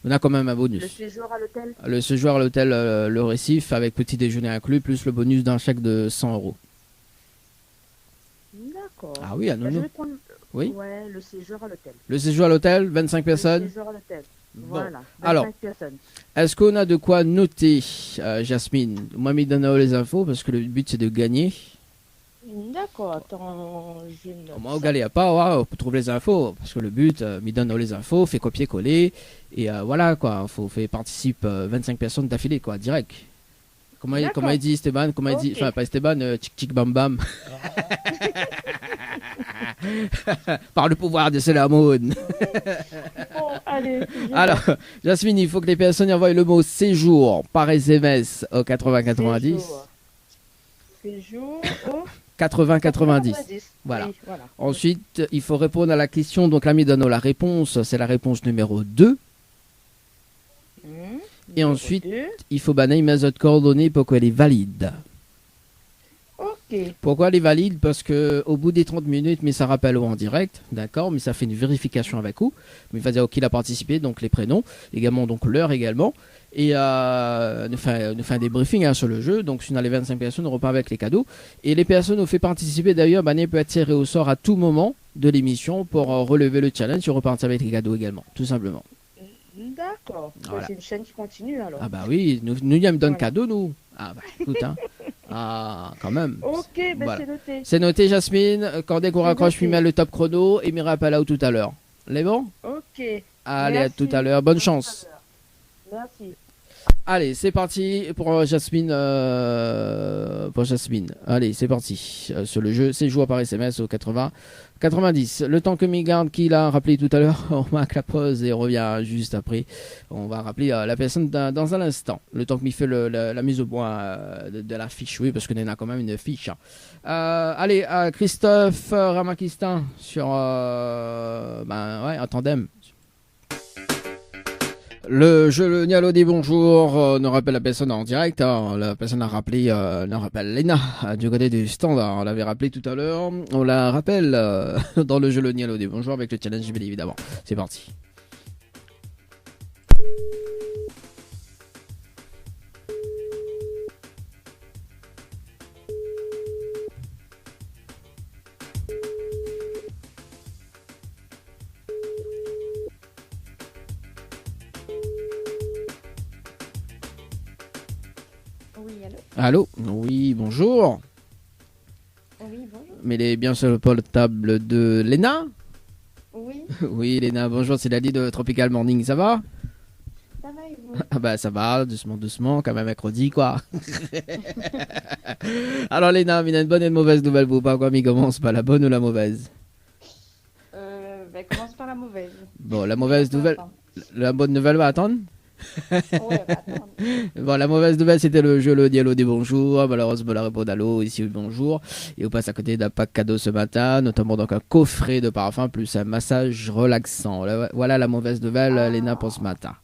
On a quand même un bonus. Le séjour à l'hôtel? Le séjour à l'hôtel Le Récif avec petit déjeuner inclus, plus le bonus d'un chèque de 100 €. D'accord. Ah oui, à nous. Je vais prendre... Oui. Ouais, le séjour à l'hôtel. Le séjour à l'hôtel, 25 personnes. Le séjour à l'hôtel. Bon. Voilà. 25 Alors, personnes. est-ce qu'on a de quoi noter, Jasmine? Moi, me donne les infos parce que le but c'est de gagner. D'accord, attends, je note. Moi, au galère pas, on trouve les infos parce que le but, me donne les infos, fait copier-coller et voilà quoi. Faut faire participe 25 personnes d'affilée quoi, direct. Comment il dit Esteban? Comment il dit? Enfin, pas Esteban, tchic tchic bam bam. Par le pouvoir de Selamon. Bon, allez. Alors, Jasmine, il faut que les personnes envoient le mot séjour par SMS au 8090. Séjour au 8090. Voilà. Oui, voilà. Ensuite, il faut répondre à la question. Donc, l'ami donne la réponse. C'est la réponse numéro 2. Et ensuite, il faut banner mes autres coordonnées pour qu'elle est valide. Ok. Pourquoi elle est valide? Parce que au bout des 30 minutes, mais ça rappelle en direct, d'accord, mais ça fait une vérification avec vous. Mais il va dire qui a participé, donc les prénoms, également donc l'heure également. Et nous fait un débriefing sur le jeu. Donc si on a les 25 personnes, on repart avec les cadeaux. Et les personnes nous fait participer d'ailleurs, Bané peut être tiré au sort à tout moment de l'émission pour relever le challenge et repartir avec les cadeaux également, tout simplement. D'accord. Voilà. C'est une chaîne qui continue alors. Ah bah oui, nous il me donne cadeau nous. Ah bah écoute ah quand même. Ok, ben Voilà. c'est noté. C'est noté Jasmine, quand dès qu'on raccroche, noté. puis met le top chrono et me rappelle là tout à l'heure. Les bon? Ok. Allez, Merci. à tout à l'heure, bonne chance. Merci. Allez, c'est parti pour Jasmine. Allez, c'est parti. Sur le jeu, c'est joué par SMS au 80-90. Le temps que Migarde qui l'a rappelé tout à l'heure, on marque la pause et on revient juste après. On va rappeler la personne dans un instant. Le temps que m'y fait la mise au point de la fiche. Oui, parce qu'on en a quand même une fiche. Allez, Christophe Ramakistan sur un tandem. Le jeu le Nialo dit bonjour, nous rappelle la personne en direct, la personne a rappelé, nous rappelle Léna du côté du standard, on l'avait rappelé tout à l'heure, on la rappelle dans le jeu le Nialo dit bonjour avec le challenge bien évidemment, c'est parti. Oui, allô? Allô? Oui, bonjour. Oui, bonjour. Mais il est bien sur le portable de Léna? Oui. Oui, Léna, bonjour, c'est Dali de Tropical Morning, ça va? Ça va et Ah bah ça va, doucement, doucement, quand même mercredi quoi. Alors Léna, il y a une bonne et une mauvaise nouvelle pour pas quoi, mais commence par la bonne ou la mauvaise? Commence par la mauvaise. Bon, la mauvaise nouvelle, la bonne nouvelle va attendre. Ouais, va attendre. Bon, la mauvaise nouvelle, c'était le jeu le dialogue des bonjours. Malheureusement, la réponse d'Allo, ici, bonjour. Et on passe à côté d'un pack cadeau ce matin, notamment donc un coffret de parfum plus un massage relaxant. Voilà la mauvaise nouvelle, Léna, pour ce matin.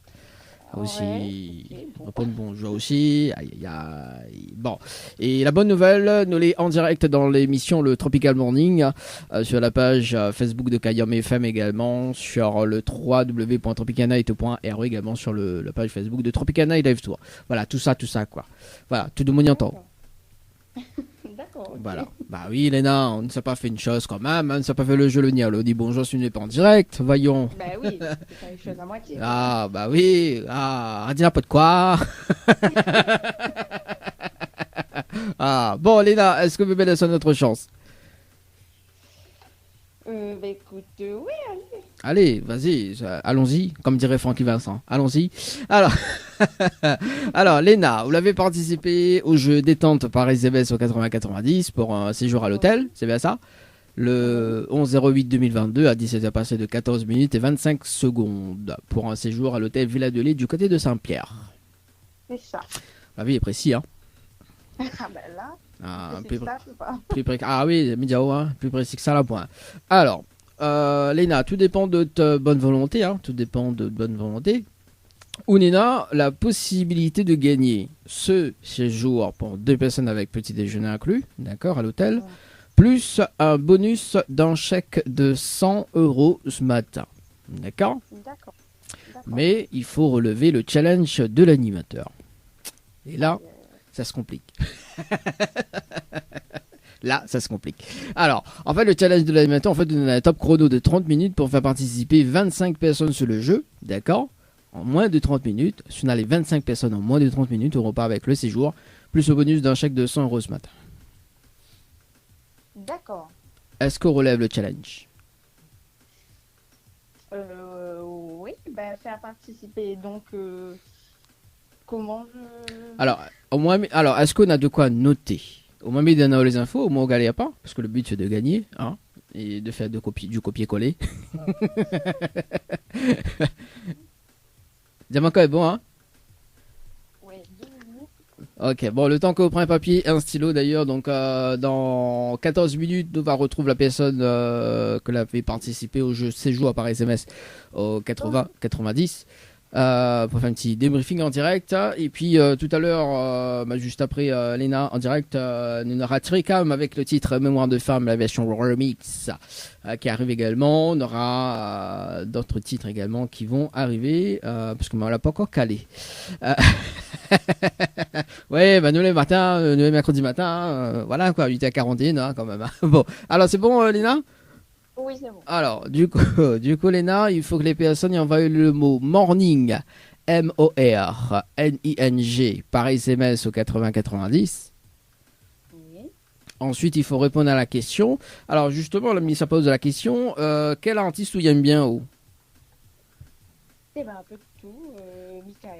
Aussi, répondre bonjour aussi. Aïe, aïe, aïe. Bon, et la bonne nouvelle, nous l'est en direct dans l'émission Le Tropical Morning, sur la page Facebook de Kayom FM également, sur le www.tropicanight.ro également sur la page Facebook de Tropicanight Live Tour. Voilà, tout ça quoi. Voilà, tout le monde y entend. D'accord. Okay. Voilà. Bah oui, Léna, on ne s'est pas fait une chose quand même, on ne s'est pas fait le jeu le nial. On dit bonjour, si on n'est pas en direct, voyons. Bah oui, c'est pas une chose à moitié. Ah, bah oui, on dit un peu de quoi. Ah, bon, Léna, est-ce que vous voulez sonner notre chance? Bah écoute, oui, allez. Allez, vas-y, allons-y, comme dirait Francky Vincent. Allons-y. Alors, Léna, vous l'avez participé au jeu détente par SMS au 80-90 pour un séjour à l'hôtel, c'est bien ça? Le 11-08-2022 à 17h passé de 14 minutes et 25 secondes pour un séjour à l'hôtel Villa de Lille du côté de Saint-Pierre. C'est ça. Ah oui, il est précis, hein? Ah ben là, ah oui, Midiao, hein, plus précis que ça là, point. Alors, Léna, tout dépend de ta bonne volonté, hein, tout dépend de bonne volonté. Ou Léna, la possibilité de gagner ce séjour pour 2 personnes avec petit déjeuner inclus, d'accord, à l'hôtel, plus un bonus d'un chèque de 100 € ce matin, d'accord? D'accord. Mais il faut relever le challenge de l'animateur. Et là, ça se complique. Là, ça se complique. Alors, en fait, le challenge de l'animateur, en fait, on a un top chrono de 30 minutes pour faire participer 25 personnes sur le jeu, d'accord? En moins de 30 minutes. Si on a les 25 personnes en moins de 30 minutes, on repart avec le séjour, plus le bonus d'un chèque de 100 € ce matin. D'accord. Est-ce qu'on relève le challenge? Oui, ben faire participer, donc... Comment je... Alors, est-ce qu'on a de quoi noter? Au moins, il donne les infos, au moins, on ne galère pas, parce que le but, c'est de gagner, hein, et de faire du copier-coller. Diamant est bon, hein? Oui, 2 minutes. Ok, bon, le temps qu'on prend un papier et un stylo, d'ailleurs, donc dans 14 minutes, nous va retrouver la personne que l'avait participé au jeu séjour par SMS au 80-90. Pour faire un petit débriefing en direct, et puis tout à l'heure, juste après Léna en direct, nous aura Tricam avec le titre Mémoire de femme, la version remix qui arrive également. On aura d'autres titres également qui vont arriver parce que on l'a pas encore calé. Ouais, nous les matins, nous les mercredis matin, voilà quoi, 8h41 hein, quand même. Hein. Bon, alors c'est bon Léna? Oui, c'est bon. Alors, du coup, Léna, il faut que les personnes y envoient le mot morning, M-O-R-N-I-N-G, par SMS au 80-90. Oui. Ensuite, il faut répondre à la question. Alors, justement, ça pose la question, quel artiste vous aime bien ou? Eh ben, un peu de tout. Michael.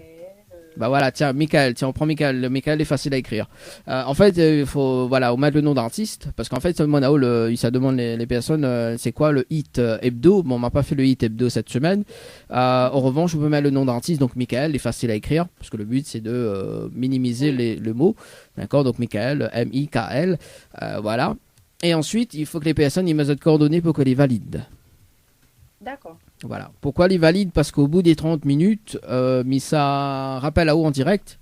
Bah voilà, tiens, Michael, on prend Michael. Le Michael est facile à écrire. En fait, il faut, on met le nom d'artiste, parce qu'en fait, Monao, ça demande les personnes, c'est quoi le hit hebdo. Bon, on m'a pas fait le hit hebdo cette semaine. En revanche, on peut mettre le nom d'artiste, donc Michael est facile à écrire, parce que le but, c'est de minimiser le mot. D'accord, donc Michael, M-I-K-L, voilà. Et ensuite, il faut que les personnes y mettent de coordonnées pour que les valident. D'accord. Voilà. Pourquoi les valide? Parce qu'au bout des 30 minutes, Missa rappelle à vous en direct.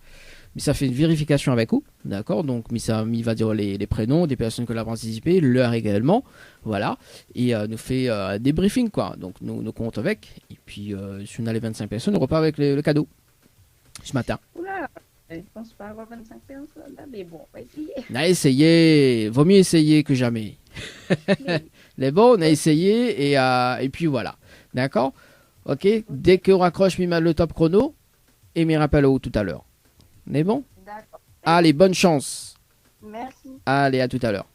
Missa fait une vérification avec vous. D'accord? Donc, Missa va dire les prénoms des personnes qui ont participé, l'heure également. Voilà. Et nous fait des briefings, quoi. Donc, nous compte avec. Et puis, si on a les 25 personnes, on repart avec le cadeau. Ce matin. Oula, je pense pas avoir 25 personnes là, mais bon, on va essayer. On a essayé. Vaut mieux essayer que jamais. Les bons, on a essayé. Et puis, voilà. D'accord? Ok? Dès qu'on raccroche, mi le top chrono et mi rappelle au tout à l'heure. On est bon? D'accord. Allez, bonne chance. Merci. Allez, à tout à l'heure.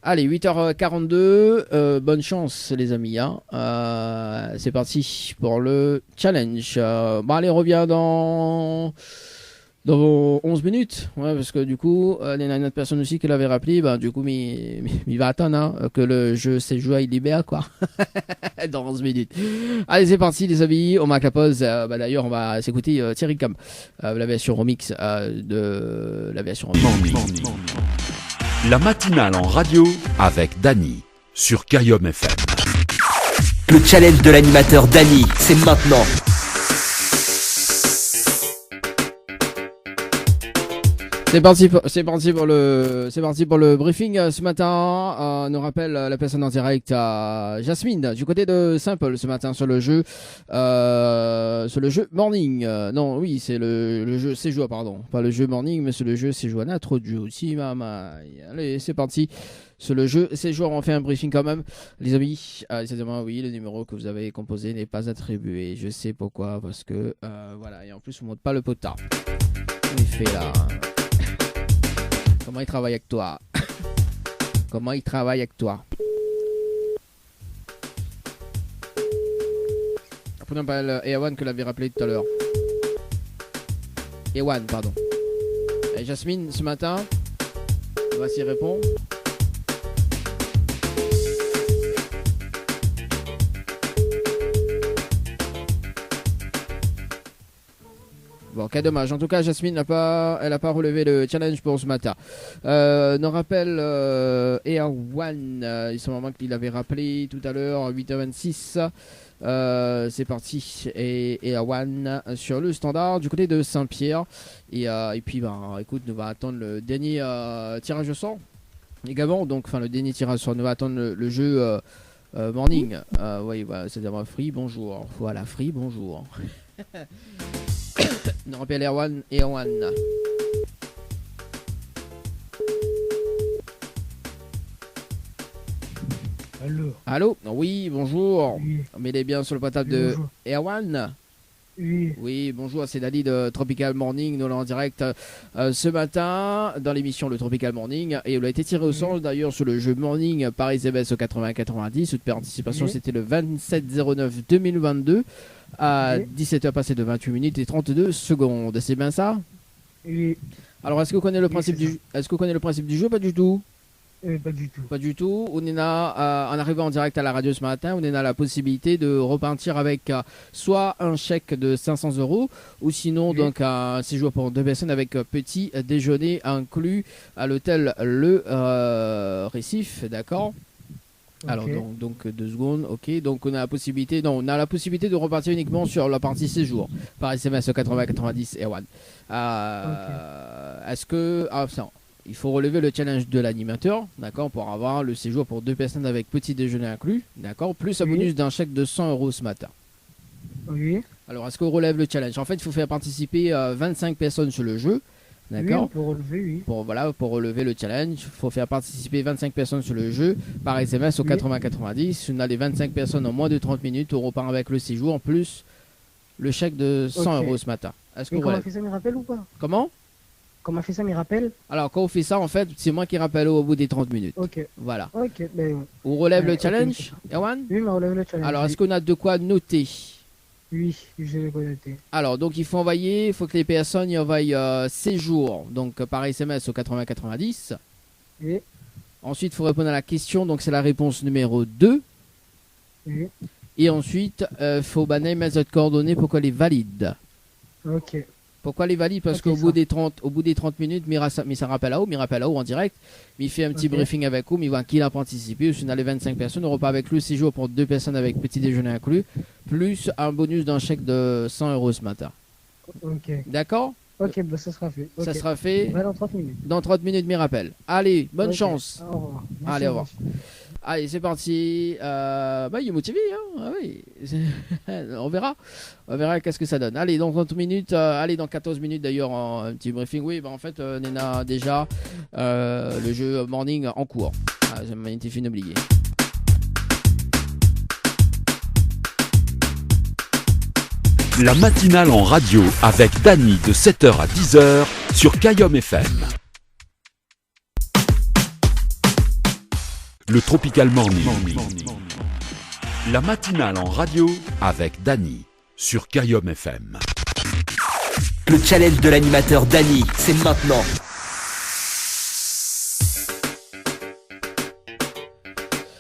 Allez, 8h42, bonne chance les amis. Hein. C'est parti pour le challenge. Bon allez, on revient dans 11 minutes. Ouais, parce que du coup, il y a une autre personne aussi qui l'avait rappelé. Ben, du coup, il va attendre hein, que le jeu c'est joué, il libère quoi. Dans 11 minutes. Allez, c'est parti les amis. On marque la pause. D'ailleurs, on va s'écouter Thierry Cam, la version remix de la version remix. La matinale en radio avec Dany sur Kayom FM. Le challenge de l'animateur Dany, c'est maintenant. C'est parti pour le briefing ce matin. On nous rappelle la personne en direct à Jasmine du côté de Saint-Paul ce matin sur le jeu Morning. Non, oui, c'est le jeu Séjour, pardon, pas le jeu Morning, mais c'est le jeu Séjour. On a trop de jeux aussi, maman. Allez, c'est parti. Sur le jeu Séjour, on fait un briefing quand même, les amis. C'est-à-dire, oui, le numéro que vous avez composé n'est pas attribué. Je sais pourquoi, parce que voilà, et en plus on monte pas le potard. Il fait là. Comment il travaille avec toi? Comment il travaille avec toi? Après on parle Ewan que l'avait rappelé tout à l'heure. Ewan, pardon. Et Jasmine, ce matin, on va s'y répondre. Bon, quel dommage. En tout cas, Jasmine n'a pas relevé le challenge pour ce matin. Nous rappelle Erwan, il se moment qu'il avait rappelé tout à l'heure, 8h26. C'est parti. Et Erwan sur le standard du côté de Saint-Pierre. Et puis, écoute, nous va attendre le dernier tirage au sort. Également, donc, enfin, le dernier tirage au sort. Nous va attendre le jeu Morning. Oui, voilà, c'est-à-dire Free, bonjour. Voilà, Free, bonjour. On rappelle Erwan. Allô. Oui, bonjour. Oui. Mais il est bien sur le portable de Erwan. Oui. Oui, bonjour, c'est Dany de Tropical Morning. Nous l'avons en direct ce matin dans l'émission Le Tropical Morning. Et on a été tiré au sort d'ailleurs sur le jeu Morning par SMS au 80-90. Toute participation, c'était le 27-09-2022 à 17h passées de 28 minutes et 32 secondes. C'est bien ça? Oui. Alors, est-ce que vous connaissez le principe du jeu? Pas du tout. Pas du tout. Pas du tout. On est là, en arrivant en direct à la radio ce matin, on est là la possibilité de repartir avec soit un chèque de 500 € ou sinon donc un séjour pour 2 personnes avec petit déjeuner inclus à l'hôtel Le Récif, d'accord? Okay. Alors donc 2 secondes, ok. Donc on a la possibilité, de repartir uniquement sur la partie séjour par SMS 80-90 Erwan. Est-ce que il faut relever le challenge de l'animateur, d'accord, pour avoir le séjour pour 2 personnes avec petit déjeuner inclus, d'accord, plus un bonus d'un chèque de 100 € ce matin. Oui. Alors, est-ce qu'on relève le challenge? En fait, il faut faire participer 25 personnes sur le jeu, d'accord. Oui, pour relever, oui. Pour relever le challenge, il faut faire participer 25 personnes sur le jeu par SMS au 80-90. Si on a les 25 personnes en moins de 30 minutes, on repart avec le séjour, en plus le chèque de 100 € ce matin. Est-ce qu'on relève? Comment on fait ça, me rappelle ou pas? Comment on fait ça, m'y rappelle? Alors, quand on fait ça, en fait, c'est moi qui rappelle au bout des 30 minutes. Ok. Voilà. Ok, ben... On relève le challenge, Erwan? Oui, mais on relève le challenge. Alors, est-ce qu'on a de quoi noter? Oui, j'ai de quoi noter. Alors, donc, il faut que les personnes y envoient séjour, donc par SMS au 80-90. Oui. Ensuite, il faut répondre à la question, donc c'est la réponse numéro 2. Oui. Et ensuite, il faut mettre votre coordonnée pour qu'elle est valide. Ok. Pourquoi les valides? Parce qu'au bout des 30 minutes, ça rappelle à haut en direct. Mais il fait un petit briefing avec vous, mais il voit qui a participé. Si on a les 25 personnes, on repart avec le séjour pour 2 personnes avec petit déjeuner inclus, plus un bonus d'un chèque de 100 € ce matin. Ok. D'accord? Ok, bah ça sera fait. Ça sera fait dans 30 minutes. Dans 30 minutes, mes rappels. Allez, bonne chance. Au revoir. Allez, au revoir. Allez, c'est parti. Il est motivé, hein. Ah oui. On verra qu'est-ce que ça donne. Allez, dans 30 minutes, dans 14 minutes d'ailleurs, un petit briefing. Oui, en fait, on a déjà le jeu Morning en cours. J'ai été fini oublié. La matinale en radio avec Dany de 7h à 10h sur Kayom FM. le Tropical Morning. La matinale en radio avec Dany sur Kayom FM. Le challenge de l'animateur Dany, c'est maintenant.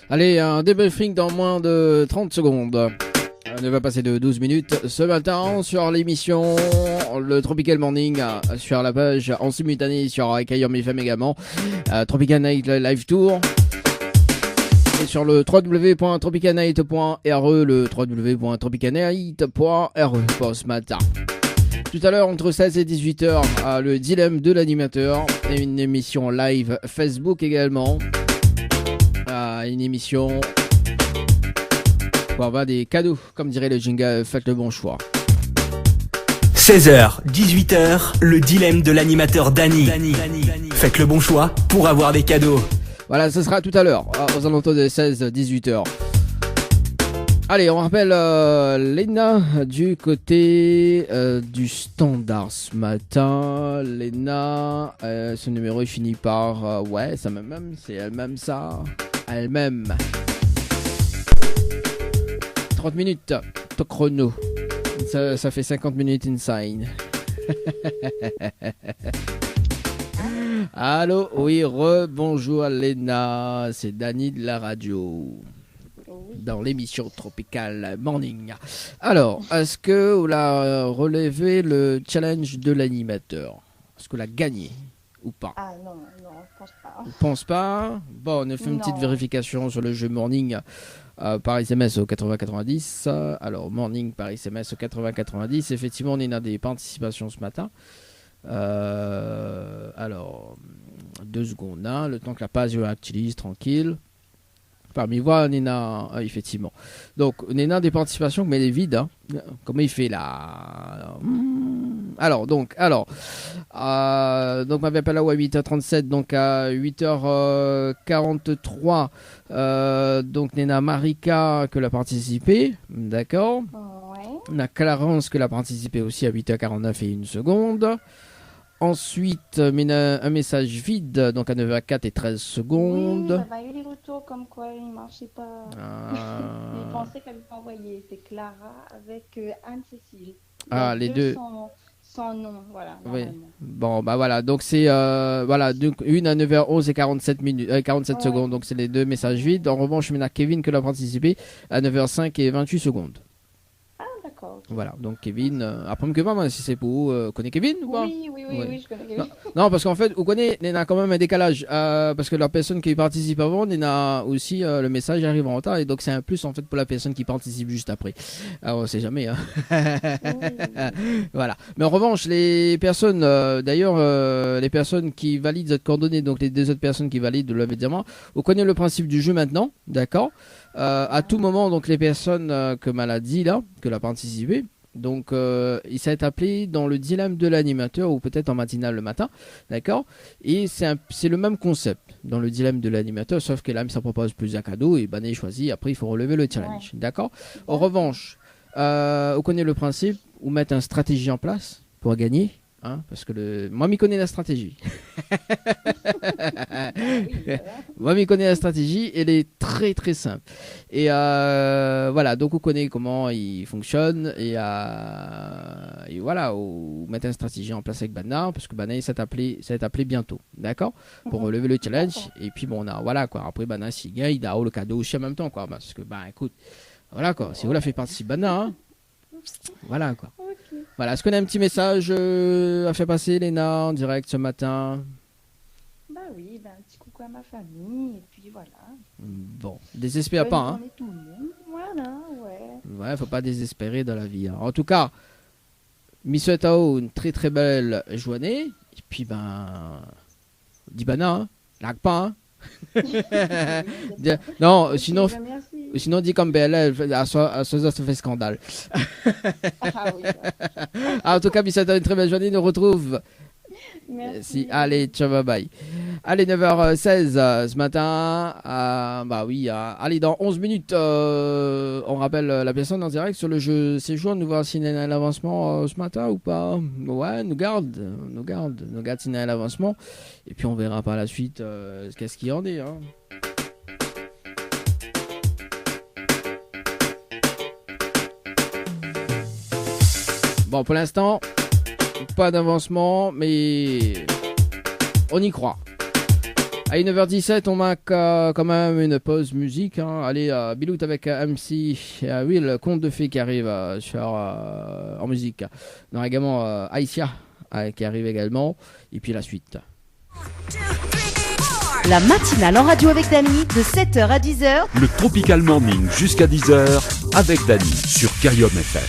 Allez, un débriefing dans moins de 30 secondes. On ne va passer de 12 minutes ce matin sur l'émission le Tropical Morning sur la page en simultané sur Kayom FM également. Tropical Night Live Tour. Et sur le www.tropicalnight.re, le www.tropicalnight.re pour ce matin. Tout à l'heure, entre 16 et 18h, le dilemme de l'animateur et une émission live Facebook également. Une émission pour avoir des cadeaux, comme dirait le jingle, faites le bon choix. 16h, 18h, le dilemme de l'animateur Dany. Faites le bon choix pour avoir des cadeaux. Voilà, ce sera tout à l'heure, aux alentours de 16-18h. Allez, on rappelle Léna du côté du standard ce matin. Léna, ce numéro est fini par... ouais, ça même, c'est elle-même ça. Elle-même. 30 minutes, top chrono. Ça fait 50 minutes inside. Allô, oui, bonjour Léna, c'est Dany de la radio. Dans l'émission Tropical Morning. Alors, est-ce que vous l'avez relevé le challenge de l'animateur? Est-ce que vous l'avez gagné ou pas? Ah non, je pense pas. Je pense pas. Bon, on a fait une petite vérification sur le jeu Morning par SMS au 80-90. Alors, Morning par SMS au 80-90. Effectivement, on a des participations ce matin. Alors, 2 secondes, hein, le temps que la page actualise, tranquille. Parmi vous, on a effectivement. Donc, on a des participations, mais elle est vide. Hein. Comment il fait là? Alors, on m'avait appelé à 8h37, donc à 8h43. Donc, on a Marika qui a participé, d'accord. Ouais. On a Clarence qui a participé aussi à 8h49 et 1 seconde. Ensuite, un message vide, donc à 9h04 et 13 secondes. Oui, j'avais eu les retours comme quoi il ne marchait pas. Il pensait qu'elle lui envoyait. C'est Clara avec Anne-Cécile. Les deux. Sans nom, voilà. Oui. Bon, bah voilà, donc c'est voilà, donc une à 9h11 et 47 minutes, 47 secondes, donc c'est les deux messages vides. En revanche, il y a Kevin qui a participé à 9h05 et 28 secondes. D'accord. Voilà, donc Kevin, après que moi, si c'est pour vous, connaissez Kevin ou pas? Oui, je connais Kevin. Non, parce qu'en fait, vous connaissez, il y a quand même un décalage, parce que la personne qui participe avant, il y a aussi le message arrive en retard, et donc c'est un plus en fait pour la personne qui participe juste après. Alors, on sait jamais, hein. Voilà. Mais en revanche, les personnes, les personnes qui valident cette coordonnée, donc les 2 autres personnes qui valident le virement, vous connaissez le principe du jeu maintenant, d'accord? À tout moment, donc les personnes que maladie là, que l'a participé, donc il s'est appelé dans le dilemme de l'animateur ou peut-être en matinale le matin, d'accord. Et c'est le même concept dans le dilemme de l'animateur, sauf que là, ça propose plusieurs cadeaux et il choisit. Après, il faut relever le challenge, d'accord. En revanche, vous connaissez le principe, ou mettre une stratégie en place pour gagner. Hein, parce que moi, m'y connais la stratégie. Moi, m'y connais la stratégie. Elle est très très simple. Et voilà, donc vous connaissez comment il fonctionne. Et voilà, vous mettez une stratégie en place avec Bana, parce que Bana, ça va t'appeler bientôt, d'accord, pour relever le challenge. Et puis bon, voilà quoi. Après Bana, s'il gagne, il a le cadeau aussi en même temps, quoi. Parce que écoute, voilà quoi. Si vous la faites participer Bana, hein, voilà quoi. Voilà, est-ce qu'on a un petit message à faire passer, Léna, en direct ce matin? Bah oui, un petit coucou à ma famille, et puis voilà. Bon, désespère pas, hein. Tout le monde. Voilà, ouais. Ouais, faut pas désespérer dans la vie. Hein. En tout cas, Monsieur Tao, une très très belle journée. Et puis, dis Bana, hein. Lag pas, hein. Non, sinon dit comme BL, à soi ça fait scandale. En tout cas, Monsieur Tao, une très belle journée. Nous retrouve. Merci. Allez, ciao, bye bye. Allez, 9h16 ce matin. Allez, dans 11 minutes, on rappelle la personne en direct sur le jeu séjour. Nous voir s'il y a un avancement ce matin ou pas. Ouais, nous garde s'il y a un avancement. Et puis on verra par la suite qu'est-ce qu'il y en est. Hein. Bon, pour l'instant, pas d'avancement, mais on y croit. À 9h17, on marque quand même une pause musique. Hein. Allez, Bilout avec MC Will, Conte de Fées qui arrive en musique. On aura également Aïsia qui arrive également. Et puis la suite. La matinale en radio avec Dany de 7h à 10h. Le Tropical Morning jusqu'à 10h avec Dany sur Cayum FM.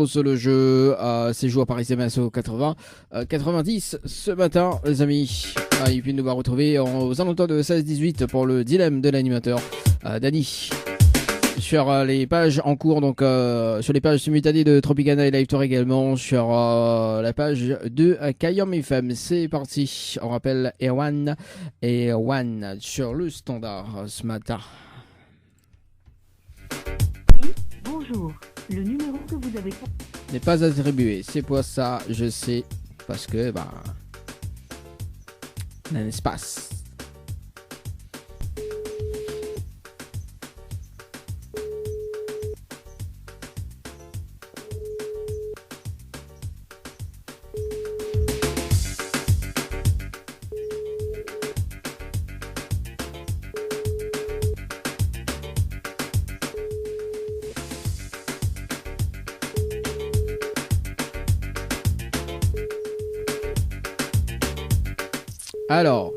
Sur le jeu, c'est joué par SMS au 90 ce matin, les amis. Et puis nous va retrouver aux alentours de 16-18 pour le dilemme de l'animateur Dany. Sur les pages en cours, donc sur les pages simultanées de Tropicana et Live Tour également, sur la page de Cayum FM. C'est parti. On rappelle Erwan et One sur le standard ce matin. Bonjour. Le numéro que vous avez n'est pas attribué. C'est pour ça, je sais, parce que il y a un espace. Alors,